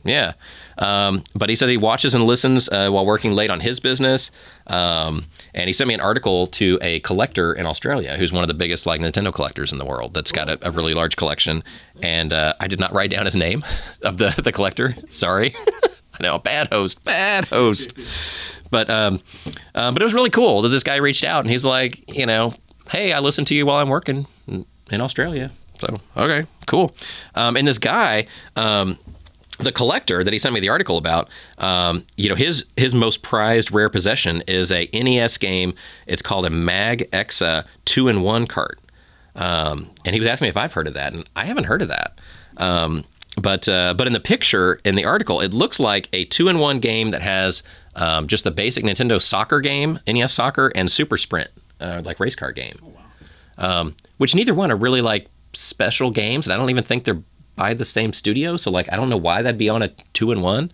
Yeah. But he said he watches and listens while working late on his business. And he sent me an article to a collector in Australia who's one of the biggest Nintendo collectors in the world that's got a really large collection. And I did not write down his name of the collector. Sorry. I know, bad host. But it was really cool that this guy reached out and he's like, hey, I listen to you while I'm working in Australia. So, okay, cool. And this guy, the collector that he sent me the article about, his most prized rare possession is a NES game. It's called a Mag Exa 2-in-1 cart. And he was asking me if I've heard of that, and I haven't heard of that. But in the picture in the article, it looks like a 2-in-1 game that has just the basic Nintendo soccer game, NES Soccer, and Super Sprint, race car game. Oh, wow. Which neither one are really special games, and I don't even think they're by the same studio, so I don't know why that'd be on a 2-in-1.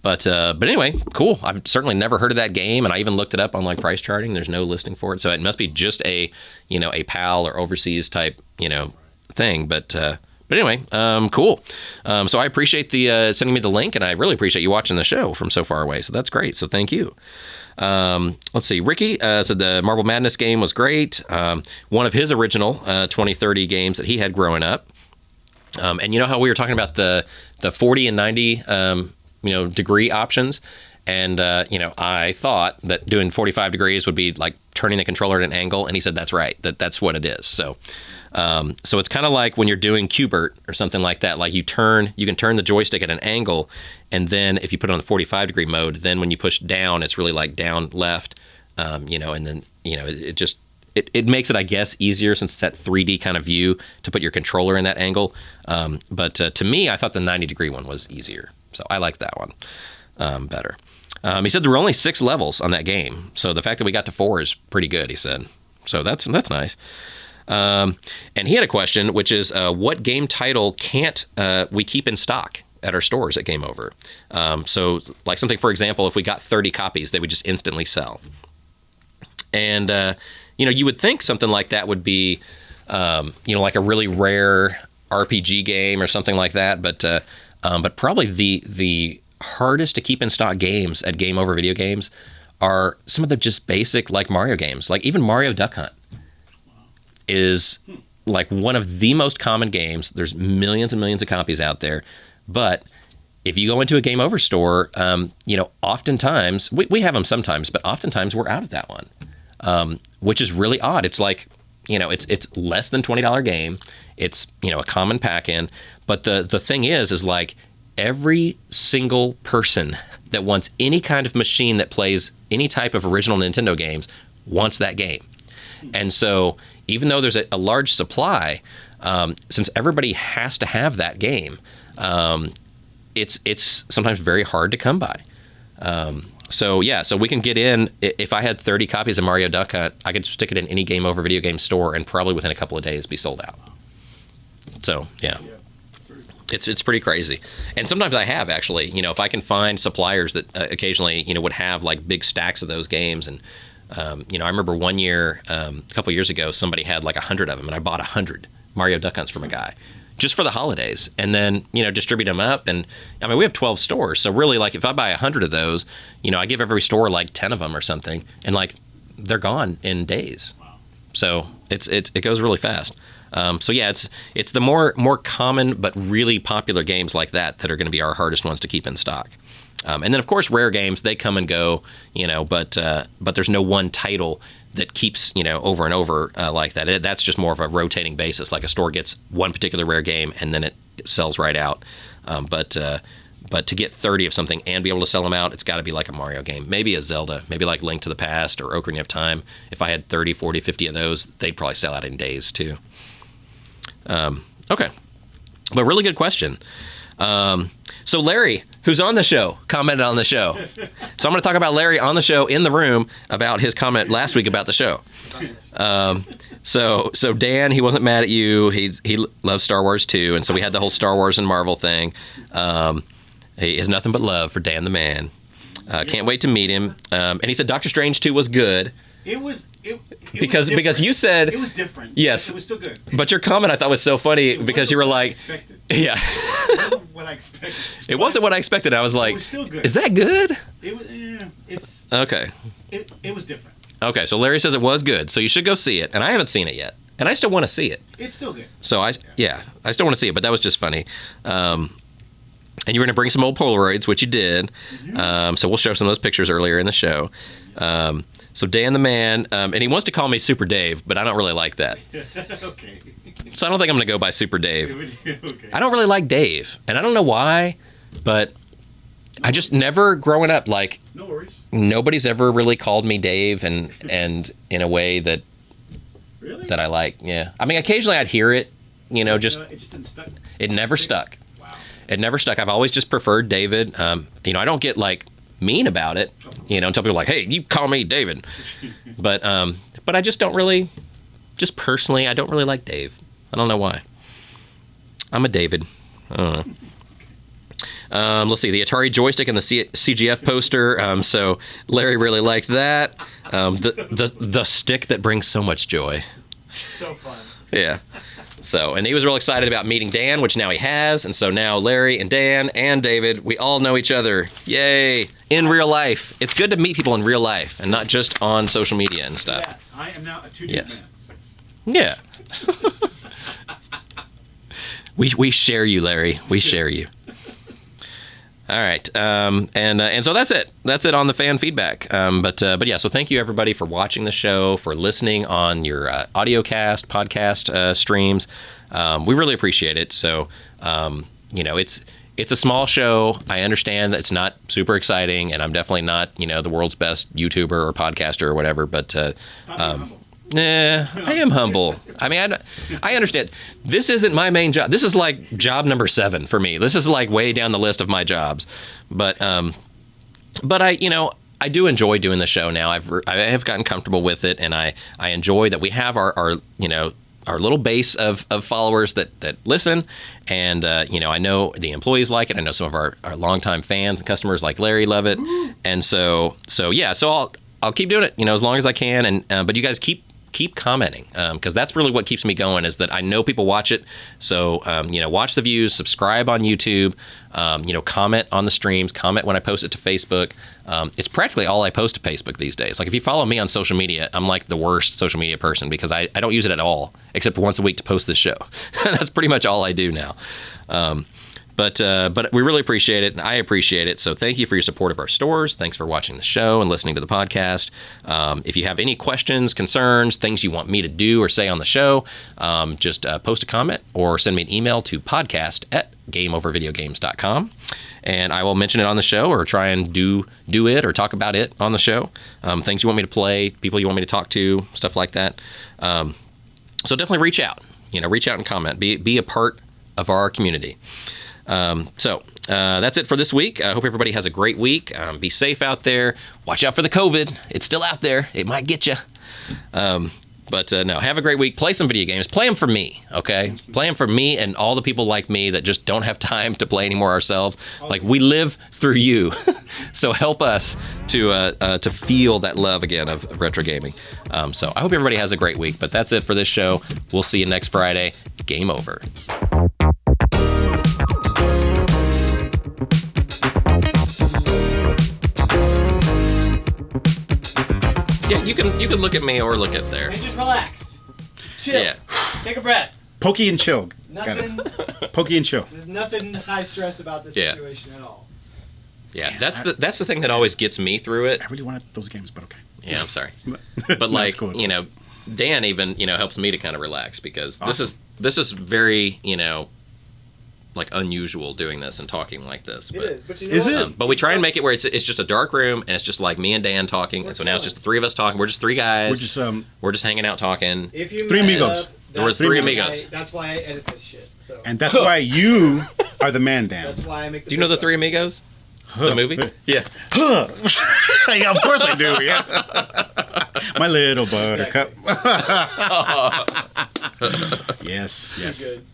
But anyway, cool. I've certainly never heard of that game, and I even looked it up on price charting. There's no listing for it, so it must be just a PAL or overseas type thing. But anyway, cool. So I appreciate the sending me the link, and I really appreciate you watching the show from so far away. So that's great. So thank you. Let's see. Ricky said the Marble Madness game was great. One of his original 2030 games that he had growing up. And you know how we were talking about the 40 and 90 degree options, and I thought that doing 45 degrees would be like turning the controller at an angle, and he said that's right, that's what it is. So it's kind of like when you're doing Qbert or something like that. You can turn the joystick at an angle, and then if you put it on the 45 degree mode, then when you push down, it's really down left, and then it just. It makes it, I guess, easier since it's that 3D kind of view to put your controller in that angle. But to me, I thought the 90-degree one was easier. So I like that one better. He said there were only 6 levels on that game. So the fact that we got to 4 is pretty good, he said. So that's nice. And he had a question, which is, what game title can't we keep in stock at our stores at Game Over? So something, for example, if we got 30 copies, they would just instantly sell. And... you would think something like that would be, like a really rare RPG game or something like that. But probably the hardest to keep in stock games at Game Over Video Games are some of the just basic Mario games. Even Mario Duck Hunt is one of the most common games. There's millions and millions of copies out there. But if you go into a Game Over store, oftentimes, we have them sometimes, but oftentimes we're out of that one. Which is really odd. It's it's less than $20 game. It's, a common pack-in. But the thing is every single person that wants any kind of machine that plays any type of original Nintendo games wants that game. And so even though there's a large supply, since everybody has to have that game, it's sometimes very hard to come by. So we can get in. If I had 30 copies of Mario Duck Hunt, I could stick it in any Game Over video game store and probably within a couple of days be sold out. So yeah, it's pretty crazy. And sometimes I have actually, if I can find suppliers that occasionally, would have big stacks of those games. And, I remember one year, a couple years ago, somebody had 100 of them, and I bought 100 Mario Duck Hunts from a guy. Just for the holidays, and then, distribute them up. And we have 12 stores. So really, if I buy 100 of those, I give every store 10 of them or something, and they're gone in days. Wow. So it goes really fast. It's the more common but really popular games like that are going to be our hardest ones to keep in stock. And then of course rare games, they come and go, but there's no one title that keeps, over and over like that. That's just more of a rotating basis. Like a store gets one particular rare game and then it sells right out. But to get 30 of something and be able to sell them out, it's got to be like a Mario game. Maybe a Zelda. Maybe like Link to the Past or Ocarina of Time. If I had 30, 40, 50 of those, they'd probably sell out in days too. Okay. But really good question. So Larry, who's on the show, commented on the show. So I'm going to talk about Larry on the show in the room about his comment last week about the show. So Dan, he wasn't mad at you. He loves Star Wars too, and so we had the whole Star Wars and Marvel thing. He has nothing but love for Dan the Man. Can't wait to meet him. And he said Doctor Strange 2 was good. It was because you said it was different. Yes, it was still good. But your comment I thought was so funny because you were like, yeah, it wasn't what I expected. It wasn't what I expected. I was like, it was still good. Is that good? It was. It's okay. It was different. Okay, so Larry says it was good, so you should go see it, and I haven't seen it yet, and I still want to see it. It's still good. So I still want to see it, but that was just funny. And you were going to bring some old Polaroids, which you did. So we'll show some of those pictures earlier in the show. So Dan the Man, and he wants to call me Super Dave, but I don't really like that. Okay. So I don't think I'm going to go by Super Dave. Okay. I don't really like Dave, and I don't know why, but I just never, growing up, like, no worries. Nobody's ever really called me Dave, and in a way that really? That I like. Yeah. I mean, occasionally I'd hear it, just it just didn't stuck. It never stuck. Wow. It never stuck. I've always just preferred David. I don't get like mean about it, until people are like, hey, you call me David. But I just don't really, just personally, I don't really like Dave. I don't know why. I'm a David. I don't know. Let's see, the Atari joystick and the CGF poster. So Larry really liked that. The stick that brings so much joy. So fun. Yeah. So, and he was real excited about meeting Dan, which now he has. And so now Larry and Dan and David, we all know each other. Yay. In real life. It's good to meet people in real life and not just on social media and stuff. Yeah, I am now a 2D Yes. man. Yeah. We share you, Larry. We share you. All right, and so that's it. That's it on the fan feedback. But yeah, so thank you everybody for watching the show, for listening on your audiocast, podcast streams. We really appreciate it. So it's a small show. I understand that it's not super exciting, and I'm definitely not the world's best YouTuber or podcaster or whatever. But I am humble. I mean, I understand. This isn't my main job. This is like job number 7 for me. This is like way down the list of my jobs. But I do enjoy doing the show now. I have gotten comfortable with it, and I enjoy that we have our little base of followers that listen, and I know the employees like it. I know some of our longtime fans and customers like Larry love it, and so I'll keep doing it, as long as I can, and but you guys keep commenting, because that's really what keeps me going, is that I know people watch it. So, watch the views, subscribe on YouTube, comment on the streams, comment when I post it to Facebook. It's practically all I post to Facebook these days. Like if you follow me on social media, I'm like the worst social media person because I don't use it at all, except once a week to post this show. That's pretty much all I do now. But we really appreciate it, and I appreciate it. So thank you for your support of our stores. Thanks for watching the show and listening to the podcast. If you have any questions, concerns, things you want me to do or say on the show, just post a comment or send me an email to podcast@gameovervideogames.com, and I will mention it on the show or try and do it or talk about it on the show. Things you want me to play, people you want me to talk to, stuff like that. So definitely reach out. Reach out and comment. Be a part of our community. So that's it for this week. I hope everybody has a great week. Be safe out there. Watch out for the COVID. It's still out there. It might get you. But no, have a great week. Play some video games. Play them for me, okay? Play them for me and all the people like me that just don't have time to play anymore ourselves. Like, we live through you. So help us to feel that love again of retro gaming. So I hope everybody has a great week. But that's it for this show. We'll see you next Friday. Game over. Yeah, you can look at me or look at there. And just relax. Chill. Yeah. Take a breath. Pokey and chill. Nothing. Pokey and chill. There's nothing high stress about this Yeah. situation at all. Yeah, that's the thing that always gets me through it. I really wanted those games, but okay. Yeah, I'm sorry. But like, cool. you know, Dan even, you know, helps me to kind of relax because this is very, you know, like unusual doing this and talking like this. It But is, but you know Is what? it? but we try and make it where it's just a dark room and it's just like me and Dan talking. And so now it's just the three of us talking. We're just three guys. We're We're just just hanging out talking. If you Three mess amigos. up, We're that's three why amigos. that's why I edit this shit. So and that's why you are the man, Dan. that's why I make. The Do you know the big Three bucks. Amigos? The movie? Yeah. Yeah, of course I do. Yeah. My little buttercup. Yes, yes. Good.